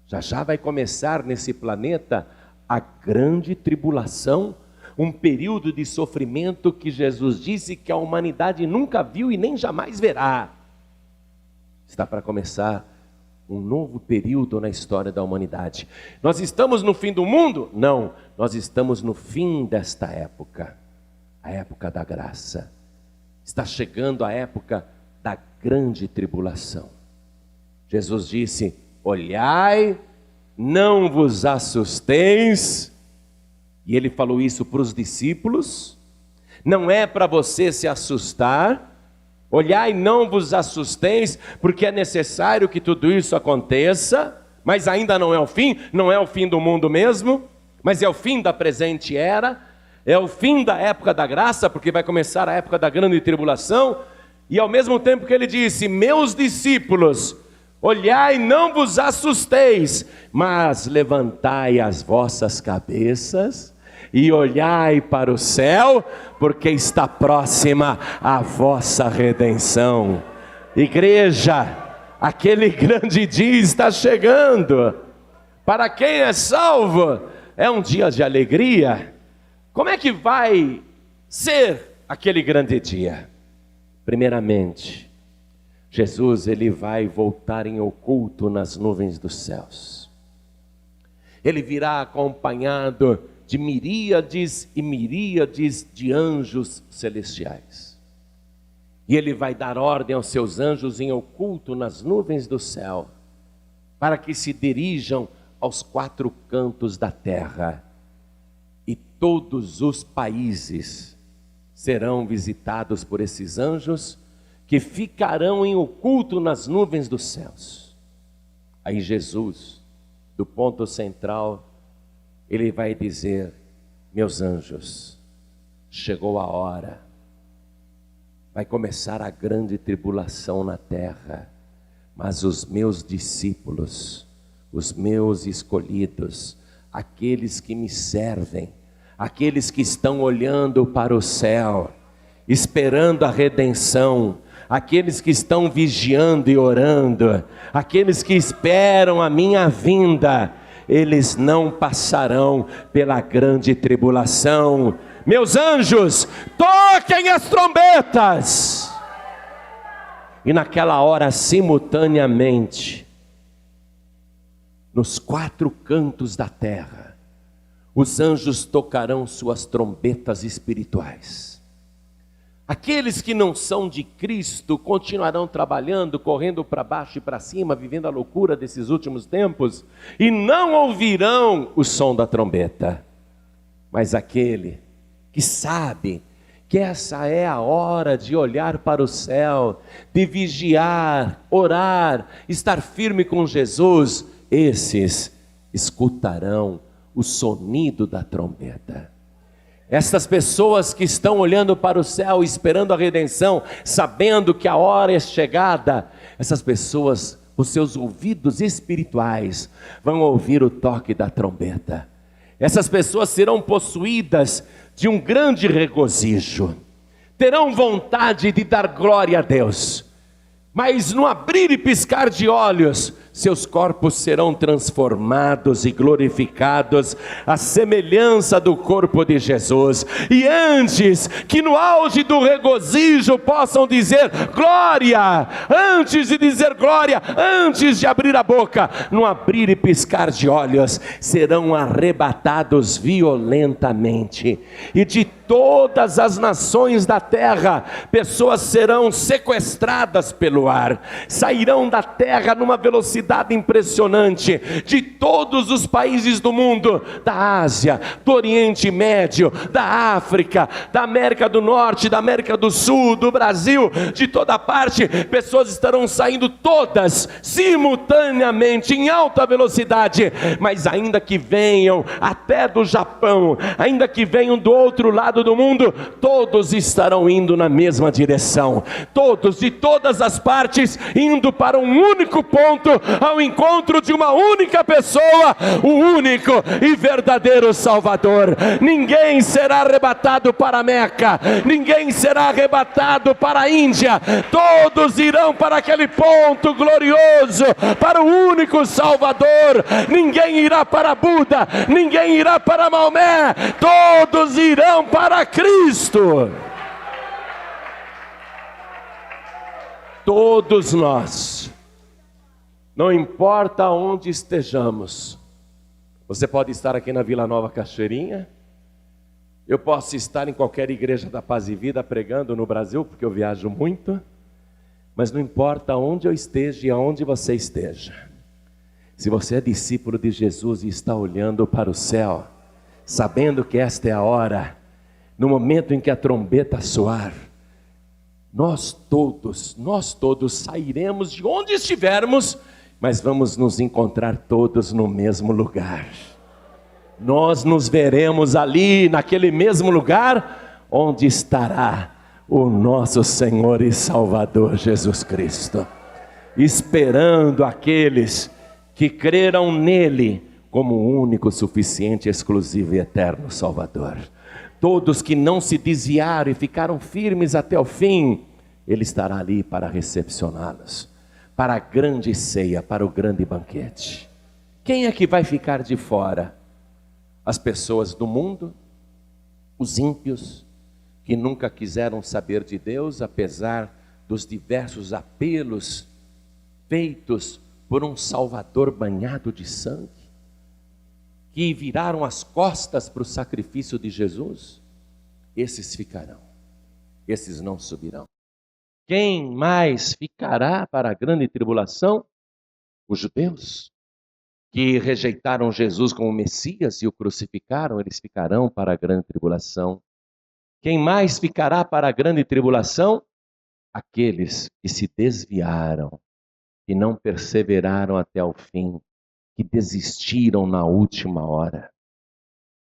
Já vai começar nesse planeta a grande tribulação, um período de sofrimento que Jesus disse que a humanidade nunca viu e nem jamais verá. Está para começar um novo período na história da humanidade. Nós estamos no fim do mundo? Não, nós estamos no fim desta época, a época da graça. Está chegando a época da grande tribulação. Jesus disse, olhai, não vos assusteis. E ele falou isso para os discípulos. Não é para você se assustar. Olhai, não vos assusteis, porque é necessário que tudo isso aconteça, mas ainda não é o fim, não é o fim do mundo mesmo, mas é o fim da presente era, é o fim da época da graça, porque vai começar a época da grande tribulação, e ao mesmo tempo que ele disse, meus discípulos, olhai, não vos assusteis, mas levantai as vossas cabeças, e olhai para o céu, porque está próxima a vossa redenção. Igreja, aquele grande dia está chegando. Para quem é salvo, é um dia de alegria. Como é que vai ser aquele grande dia? Primeiramente, Jesus ele vai voltar em oculto nas nuvens dos céus. Ele virá acompanhado de miríades e miríades de anjos celestiais. E ele vai dar ordem aos seus anjos em oculto nas nuvens do céu, para que se dirijam aos quatro cantos da terra, e todos os países serão visitados por esses anjos que ficarão em oculto nas nuvens dos céus. Aí Jesus, do ponto central, ele vai dizer: meus anjos, chegou a hora, vai começar a grande tribulação na terra, mas os meus discípulos, os meus escolhidos, aqueles que me servem, aqueles que estão olhando para o céu, esperando a redenção, aqueles que estão vigiando e orando, aqueles que esperam a minha vinda, eles não passarão pela grande tribulação. Meus anjos, toquem as trombetas. E naquela hora, simultaneamente, nos 4 cantos da terra, os anjos tocarão suas trombetas espirituais. Aqueles que não são de Cristo continuarão trabalhando, correndo para baixo e para cima, vivendo a loucura desses últimos tempos, e não ouvirão o som da trombeta. Mas aquele que sabe que essa é a hora de olhar para o céu, de vigiar, orar, estar firme com Jesus, esses escutarão o sonido da trombeta. Essas pessoas que estão olhando para o céu, esperando a redenção, sabendo que a hora é chegada, essas pessoas, os seus ouvidos espirituais vão ouvir o toque da trombeta. Essas pessoas serão possuídas de um grande regozijo, terão vontade de dar glória a Deus, mas no abrir e piscar de olhos, seus corpos serão transformados e glorificados à semelhança do corpo de Jesus. E antes que no auge do regozijo possam dizer glória, antes de dizer glória, antes de abrir a boca, no abrir e piscar de olhos, serão arrebatados violentamente. E de todas as nações da terra, pessoas serão sequestradas pelo ar, sairão da terra numa velocidade impressionante, de todos os países do mundo, da Ásia, do Oriente Médio, da África, da América do Norte, da América do Sul, do Brasil, de toda parte, pessoas estarão saindo todas, simultaneamente, em alta velocidade, mas ainda que venham até do Japão, ainda que venham do outro lado do mundo, todos estarão indo na mesma direção, todos de todas as partes, indo para um único ponto, ao encontro de uma única pessoa, o único e verdadeiro Salvador. Ninguém será arrebatado para Meca, ninguém será arrebatado para a Índia, todos irão para aquele ponto glorioso, para o único Salvador. Ninguém irá para Buda, ninguém irá para Maomé, todos irão para Cristo. Todos nós, não importa onde estejamos, você pode estar aqui na Vila Nova Cachoeirinha, eu posso estar em qualquer igreja da Paz e Vida pregando no Brasil, porque eu viajo muito, mas não importa onde eu esteja e aonde você esteja, se você é discípulo de Jesus e está olhando para o céu, sabendo que esta é a hora, no momento em que a trombeta soar, nós todos sairemos de onde estivermos, mas vamos nos encontrar todos no mesmo lugar. Nós nos veremos ali, naquele mesmo lugar, onde estará o nosso Senhor e Salvador Jesus Cristo, esperando aqueles que creram nele como o único, suficiente, exclusivo e eterno Salvador. Todos que não se desviaram e ficaram firmes até o fim, ele estará ali para recepcioná-los, para a grande ceia, para o grande banquete. Quem é que vai ficar de fora? As pessoas do mundo, os ímpios, que nunca quiseram saber de Deus, apesar dos diversos apelos feitos por um Salvador banhado de sangue, que viraram as costas para o sacrifício de Jesus. Esses ficarão, esses não subirão. Quem mais ficará para a grande tribulação? Os judeus, que rejeitaram Jesus como Messias e o crucificaram, eles ficarão para a grande tribulação. Quem mais ficará para a grande tribulação? Aqueles que se desviaram, que não perseveraram até o fim, que desistiram na última hora,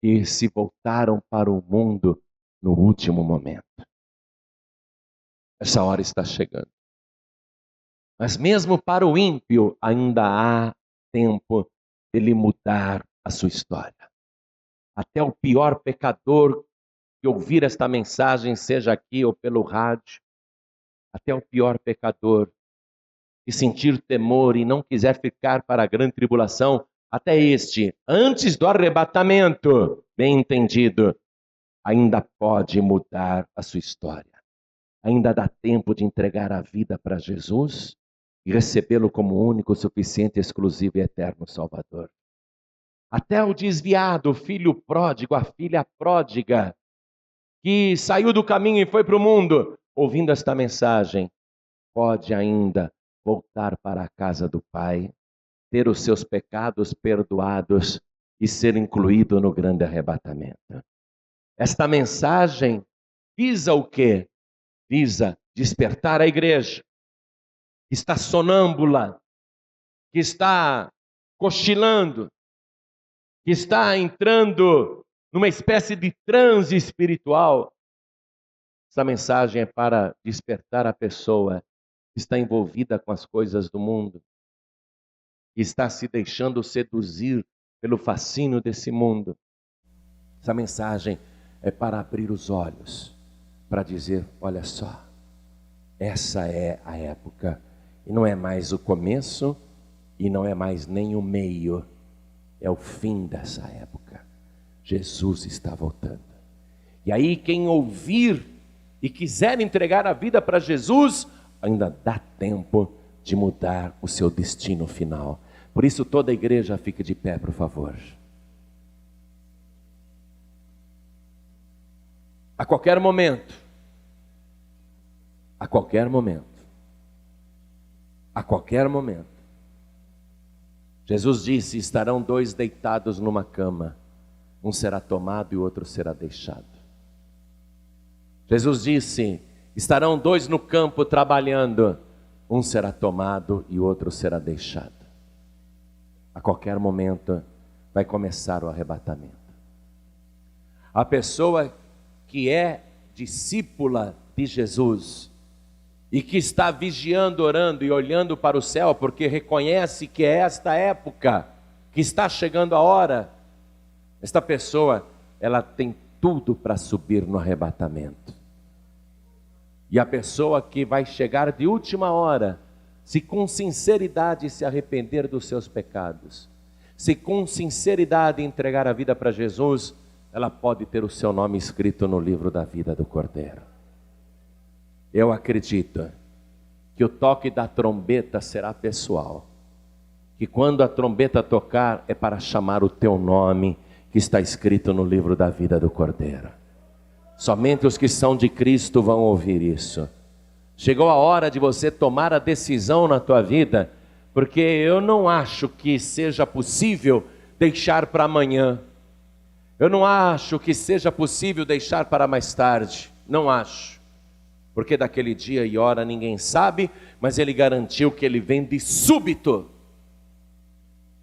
que se voltaram para o mundo no último momento. Essa hora está chegando. Mas mesmo para o ímpio ainda há tempo de ele mudar a sua história. Até o pior pecador que ouvir esta mensagem, seja aqui ou pelo rádio, até o pior pecador que sentir temor e não quiser ficar para a grande tribulação, até este, antes do arrebatamento, bem entendido, ainda pode mudar a sua história. Ainda dá tempo de entregar a vida para Jesus e recebê-lo como único, suficiente, exclusivo e eterno Salvador. Até o desviado, o filho pródigo, a filha pródiga, que saiu do caminho e foi para o mundo, ouvindo esta mensagem, pode ainda voltar para a casa do Pai, ter os seus pecados perdoados e ser incluído no grande arrebatamento. Esta mensagem visa o quê? Visa despertar a igreja, que está sonâmbula, que está cochilando, que está entrando numa espécie de transe espiritual. Essa mensagem é para despertar a pessoa que está envolvida com as coisas do mundo, que está se deixando seduzir pelo fascínio desse mundo. Essa mensagem é para abrir os olhos, para dizer, olha só, essa é a época, e não é mais o começo, e não é mais nem o meio, é o fim dessa época. Jesus está voltando. E aí quem ouvir e quiser entregar a vida para Jesus, ainda dá tempo de mudar o seu destino final. Por isso toda a igreja fica de pé, por favor. A qualquer momento, a qualquer momento, a qualquer momento, Jesus disse, estarão dois deitados numa cama, um será tomado e o outro será deixado. Jesus disse, estarão dois no campo trabalhando, um será tomado e o outro será deixado. A qualquer momento vai começar o arrebatamento. A pessoa que é discípula de Jesus e que está vigiando, orando e olhando para o céu, porque reconhece que é esta época, que está chegando a hora, esta pessoa, ela tem tudo para subir no arrebatamento. E a pessoa que vai chegar de última hora, se com sinceridade se arrepender dos seus pecados, se com sinceridade entregar a vida para Jesus, ela pode ter o seu nome escrito no livro da vida do Cordeiro. Eu acredito que o toque da trombeta será pessoal, que quando a trombeta tocar é para chamar o teu nome que está escrito no livro da vida do Cordeiro. Somente os que são de Cristo vão ouvir isso. Chegou a hora de você tomar a decisão na tua vida, porque eu não acho que seja possível deixar para amanhã. Eu não acho que seja possível deixar para mais tarde. Não acho. Porque daquele dia e hora ninguém sabe, mas Ele garantiu que Ele vem de súbito,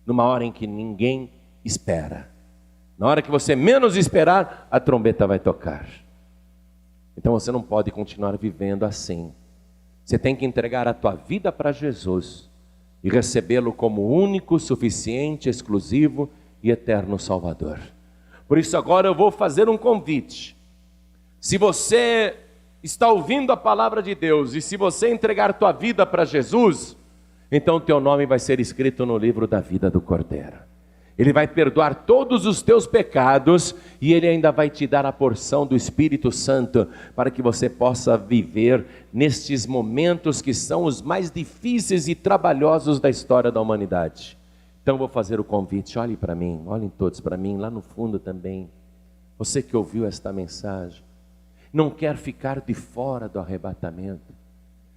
numa hora em que ninguém espera. Na hora que você menos esperar, a trombeta vai tocar. Então você não pode continuar vivendo assim. Você tem que entregar a tua vida para Jesus e recebê-lo como único, suficiente, exclusivo e eterno Salvador. Por isso agora eu vou fazer um convite. Se você está ouvindo a palavra de Deus e se você entregar tua vida para Jesus, então o teu nome vai ser escrito no livro da vida do Cordeiro. Ele vai perdoar todos os teus pecados e Ele ainda vai te dar a porção do Espírito Santo para que você possa viver nestes momentos que são os mais difíceis e trabalhosos da história da humanidade. Então eu vou fazer o convite, olhem para mim, olhem todos para mim, lá no fundo também. Você que ouviu esta mensagem, não quer ficar de fora do arrebatamento.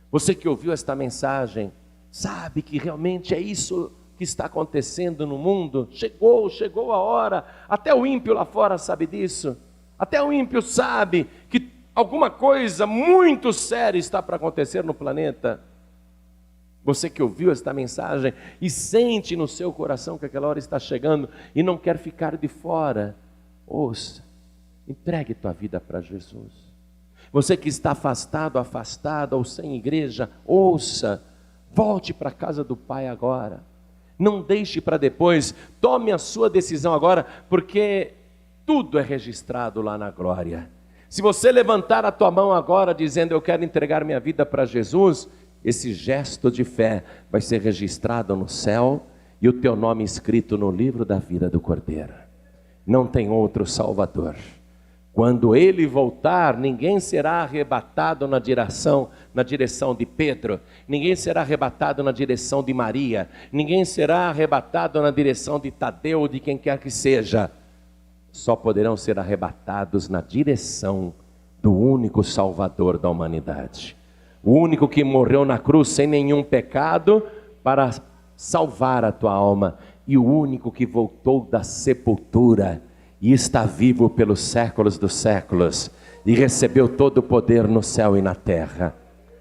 Você que ouviu esta mensagem, sabe que realmente é isso que está acontecendo no mundo. Chegou a hora. Até o ímpio lá fora sabe disso. Até o ímpio sabe que alguma coisa muito séria está para acontecer no planeta. Você que ouviu esta mensagem e sente no seu coração que aquela hora está chegando e não quer ficar de fora, ouça, entregue tua vida para Jesus. Você que está afastado, afastada ou sem igreja, ouça, volte para a casa do Pai agora. Não deixe para depois, tome a sua decisão agora, porque tudo é registrado lá na glória. Se você levantar a tua mão agora dizendo eu quero entregar minha vida para Jesus, esse gesto de fé vai ser registrado no céu e o teu nome escrito no livro da vida do Cordeiro. Não tem outro Salvador. Quando ele voltar, ninguém será arrebatado na direção de Pedro, ninguém será arrebatado na direção de Maria, ninguém será arrebatado na direção de Tadeu ou de quem quer que seja. Só poderão ser arrebatados na direção do único Salvador da humanidade. O único que morreu na cruz sem nenhum pecado para salvar a tua alma. E o único que voltou da sepultura e está vivo pelos séculos dos séculos. E recebeu todo o poder no céu e na terra.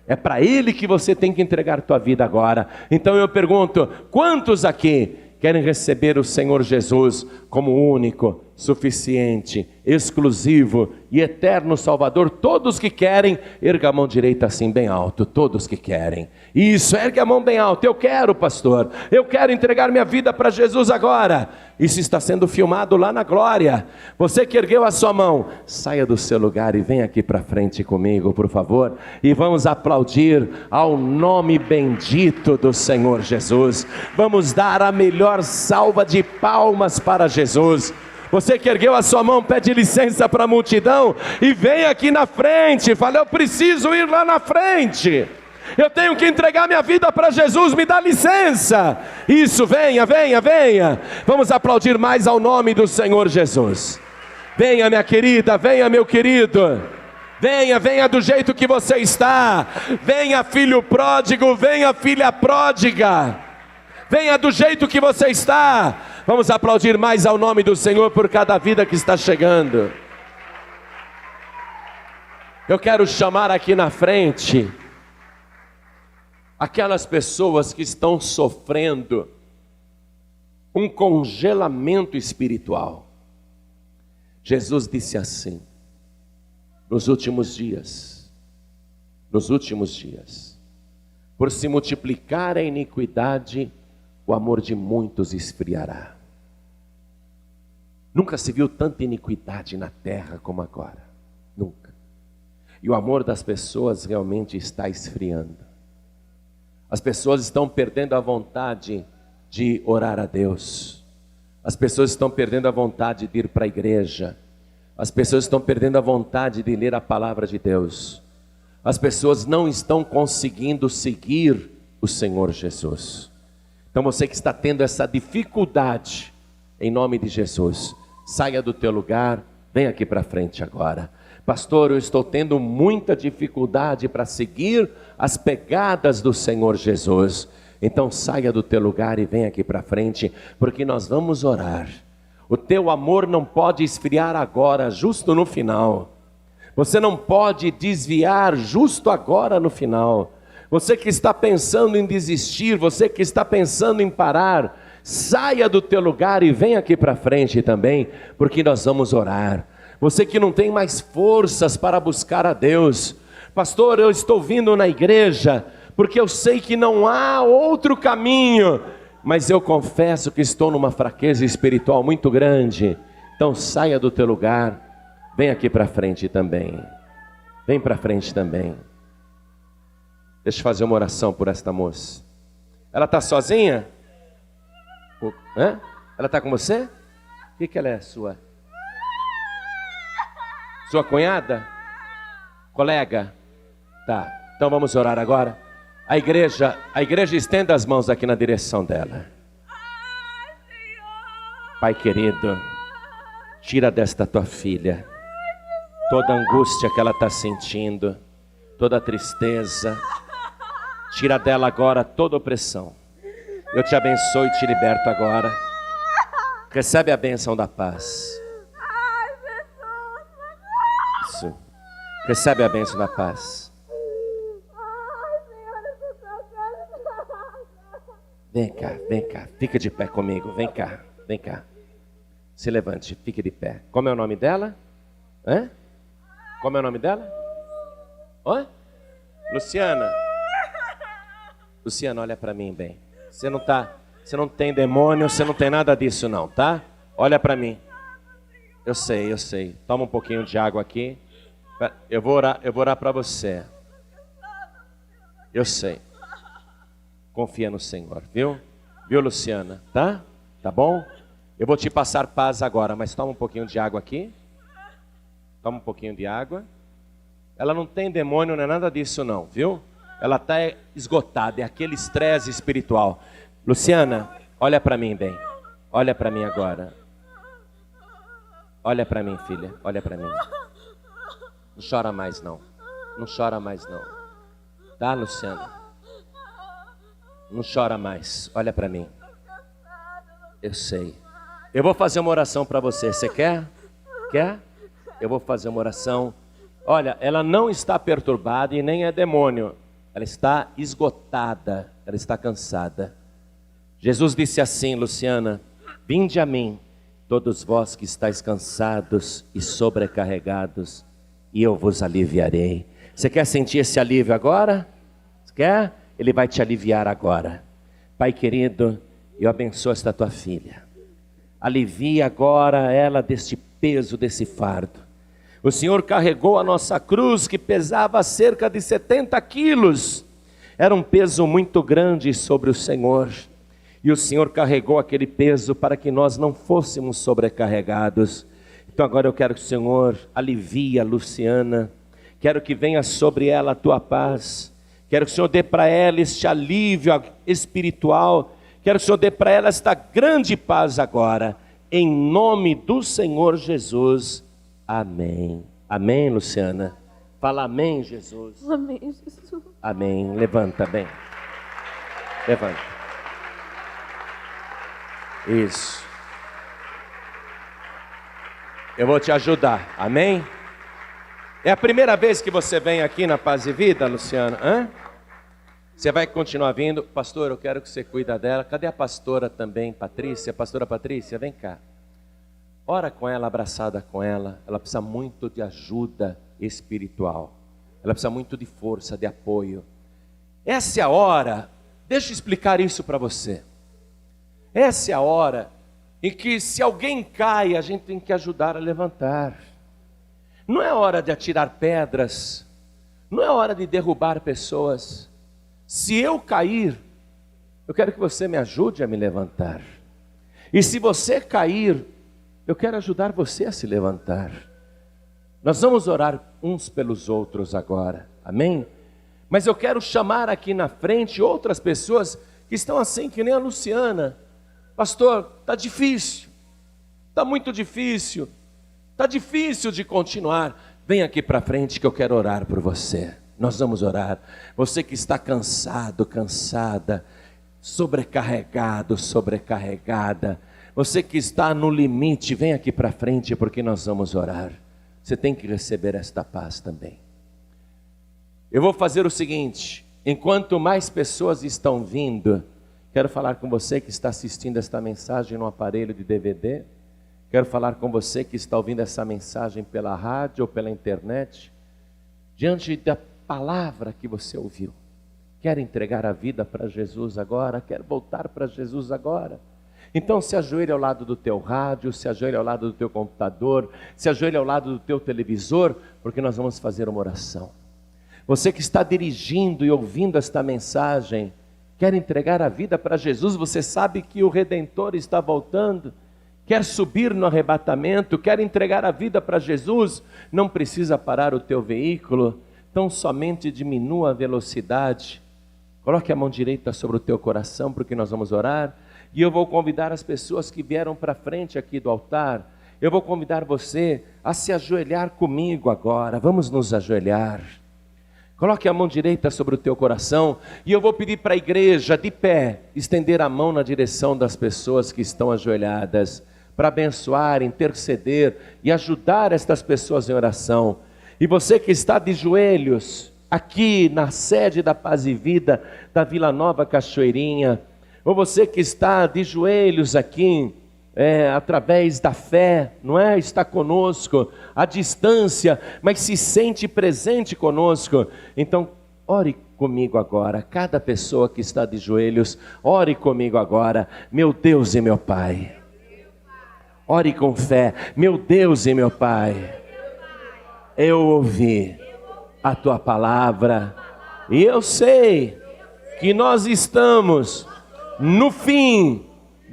É para Ele que você tem que entregar tua vida agora. Então eu pergunto, quantos aqui querem receber o Senhor Jesus como único, suficiente, exclusivo e eterno Salvador? Todos que querem, erga a mão direita assim bem alto, todos que querem. Isso, ergue a mão bem alto. Eu quero, pastor, eu quero entregar minha vida para Jesus agora. Isso está sendo filmado lá na glória. Você que ergueu a sua mão, saia do seu lugar e venha aqui para frente comigo, por favor, e vamos aplaudir ao nome bendito do Senhor Jesus. Vamos dar a melhor salva de palmas para Jesus. Você que ergueu a sua mão, pede licença para a multidão e vem aqui na frente. Fala, eu preciso ir lá na frente. Eu tenho que entregar minha vida para Jesus, me dá licença. Isso, venha, venha, venha. Vamos aplaudir mais ao nome do Senhor Jesus. Venha, minha querida, venha, meu querido. Venha, venha do jeito que você está. Venha, filho pródigo, venha, filha pródiga. Venha do jeito que você está. Vamos aplaudir mais ao nome do Senhor por cada vida que está chegando. Eu quero chamar aqui na frente aquelas pessoas que estão sofrendo um congelamento espiritual. Jesus disse assim: nos últimos dias, por se multiplicar a iniquidade, o amor de muitos esfriará. Nunca se viu tanta iniquidade na terra como agora. Nunca. E o amor das pessoas realmente está esfriando. As pessoas estão perdendo a vontade de orar a Deus. As pessoas estão perdendo a vontade de ir para a igreja. As pessoas estão perdendo a vontade de ler a palavra de Deus. As pessoas não estão conseguindo seguir o Senhor Jesus. Então você que está tendo essa dificuldade, em nome de Jesus, saia do teu lugar, vem aqui para frente agora. Pastor, eu estou tendo muita dificuldade para seguir as pegadas do Senhor Jesus. Então saia do teu lugar e vem aqui para frente, porque nós vamos orar. O teu amor não pode esfriar agora, justo no final. Você não pode desviar justo agora no final. Você que está pensando em desistir, você que está pensando em parar, saia do teu lugar e vem aqui para frente também, porque nós vamos orar. Você que não tem mais forças para buscar a Deus, pastor, eu estou vindo na igreja, porque eu sei que não há outro caminho, mas eu confesso que estou numa fraqueza espiritual muito grande. Então saia do teu lugar, vem aqui para frente também, vem para frente também. Deixa eu fazer uma oração por esta moça. Ela está sozinha? Hã? Ela está com você? O que ela é? Sua cunhada? Colega? Tá, então vamos orar agora. A igreja estenda as mãos aqui na direção dela. Pai querido, tira desta tua filha toda a angústia que ela está sentindo, toda a tristeza. Tira dela agora toda opressão. Eu te abençoo e te liberto agora. Recebe a bênção da paz. Isso. Recebe a bênção da paz. Vem cá, fica de pé comigo, vem cá. Se levante, fique de pé. Como é o nome dela? Hã? Como é o nome dela? Oi? Luciana. Luciana, olha para mim bem. Você não tem demônio, você não tem nada disso não, tá? Olha para mim. Eu sei. Toma um pouquinho de água aqui. Eu vou orar para você. Eu sei. Confia no Senhor, viu? Viu, Luciana? Tá? Tá bom? Eu vou te passar paz agora, mas toma um pouquinho de água aqui. Toma um pouquinho de água. Ela não tem demônio, não é nada disso não, viu? Ela está esgotada, é aquele estresse espiritual. Luciana, olha para mim bem. Olha para mim agora. Olha para mim, filha. Olha para mim. Não chora mais não. Não chora mais não. Tá, Luciana? Não chora mais. Olha para mim. Eu sei. Eu vou fazer uma oração para você. Você quer? Quer? Eu vou fazer uma oração. Olha, ela não está perturbada e nem é demônio. Ela está esgotada. Ela está cansada. Jesus disse assim, Luciana: vinde a mim, todos vós que estáis cansados e sobrecarregados, e eu vos aliviarei. Você quer sentir esse alívio agora? Você quer? Ele vai te aliviar agora. Pai querido, eu abençoo esta tua filha. Alivia agora ela deste peso, desse fardo. O Senhor carregou a nossa cruz, que pesava cerca de 70 quilos. Era um peso muito grande sobre o Senhor. E o Senhor carregou aquele peso para que nós não fôssemos sobrecarregados. Então agora eu quero que o Senhor alivie a Luciana. Quero que venha sobre ela a tua paz. Quero que o Senhor dê para ela este alívio espiritual. Quero que o Senhor dê para ela esta grande paz agora. Em nome do Senhor Jesus. Amém. Amém, Luciana. Fala amém, Jesus. Amém, Jesus. Amém. Levanta bem. Levanta. Isso. Eu vou te ajudar. Amém? É a primeira vez que você vem aqui na Paz e Vida, Luciana? Hã? Você vai continuar vindo? Pastor, eu quero que você cuida dela. Cadê a pastora também, Patrícia? Pastora Patrícia, vem cá. Ora com ela, abraçada com ela. Ela precisa muito de ajuda espiritual. Ela precisa muito de força, de apoio. Essa é a hora, deixa eu explicar isso para você. Essa é a hora em que, se alguém cai, a gente tem que ajudar a levantar. Não é hora de atirar pedras, não é hora de derrubar pessoas. Se eu cair, eu quero que você me ajude a me levantar. E se você cair, eu quero ajudar você a se levantar. Nós vamos orar uns pelos outros agora, amém? Mas eu quero chamar aqui na frente outras pessoas que estão assim, que nem a Luciana. Pastor, está difícil, está muito difícil, está difícil de continuar. Vem aqui para frente que eu quero orar por você. Nós vamos orar. Você que está cansado, cansada, sobrecarregado, sobrecarregada, você que está no limite, vem aqui para frente porque nós vamos orar. Você tem que receber esta paz também. Eu vou fazer o seguinte, enquanto mais pessoas estão vindo, quero falar com você que está assistindo esta mensagem no aparelho de DVD. Quero falar com você que está ouvindo essa mensagem pela rádio ou pela internet. Diante da palavra que você ouviu, quer entregar a vida para Jesus agora? Quer voltar para Jesus agora? Então se ajoelhe ao lado do teu rádio, se ajoelhe ao lado do teu computador, se ajoelhe ao lado do teu televisor, porque nós vamos fazer uma oração. Você que está dirigindo e ouvindo esta mensagem, quer entregar a vida para Jesus, você sabe que o Redentor está voltando, quer subir no arrebatamento, quer entregar a vida para Jesus, não precisa parar o teu veículo, tão somente diminua a velocidade, coloque a mão direita sobre o teu coração, porque nós vamos orar, e eu vou convidar as pessoas que vieram para frente aqui do altar, eu vou convidar você a se ajoelhar comigo agora, vamos nos ajoelhar. Coloque a mão direita sobre o teu coração e eu vou pedir para a igreja, de pé, estender a mão na direção das pessoas que estão ajoelhadas, para abençoar, interceder e ajudar estas pessoas em oração. E você que está de joelhos, aqui na sede da Paz e Vida, da Vila Nova Cachoeirinha, ou você que está de joelhos aqui, através da fé, não é? Está conosco, à distância, mas se sente presente conosco. Então, ore comigo agora, cada pessoa que está de joelhos, ore comigo agora, meu Deus e meu Pai. Ore com fé, meu Deus e meu Pai. Eu ouvi a tua palavra e eu sei que nós estamos no fim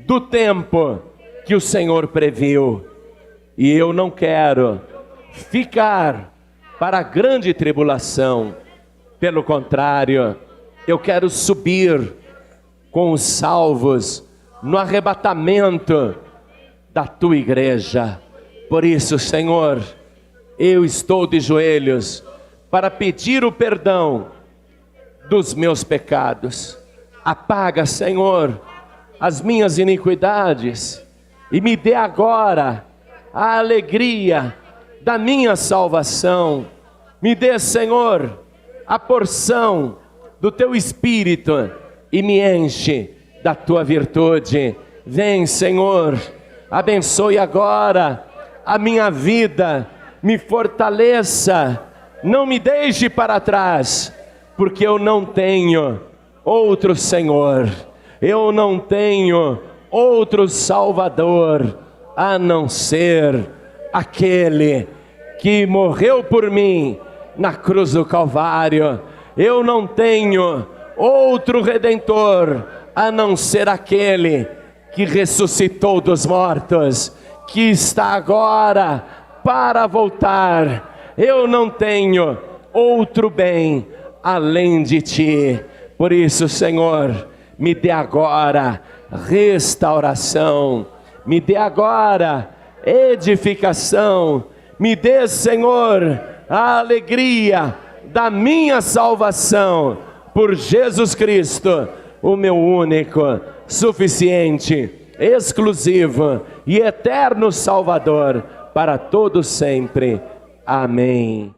do tempo que o Senhor previu, e eu não quero ficar para a grande tribulação. Pelo contrário, eu quero subir com os salvos no arrebatamento da tua igreja. Por isso, Senhor, eu estou de joelhos para pedir o perdão dos meus pecados. Apaga, Senhor, as minhas iniquidades e me dê agora a alegria da minha salvação. Me dê, Senhor, a porção do teu Espírito e me enche da tua virtude. Vem, Senhor, abençoe agora a minha vida, me fortaleça, não me deixe para trás, porque eu não tenho outro Senhor, eu não tenho outro Salvador, a não ser aquele que morreu por mim na cruz do Calvário. Eu não tenho outro Redentor, a não ser aquele que ressuscitou dos mortos, que está agora para voltar. Eu não tenho outro bem além de ti. Por isso, Senhor, me dê agora restauração, me dê agora edificação, me dê, Senhor, a alegria da minha salvação, por Jesus Cristo, o meu único, suficiente, exclusivo e eterno Salvador, para todos sempre. Amém.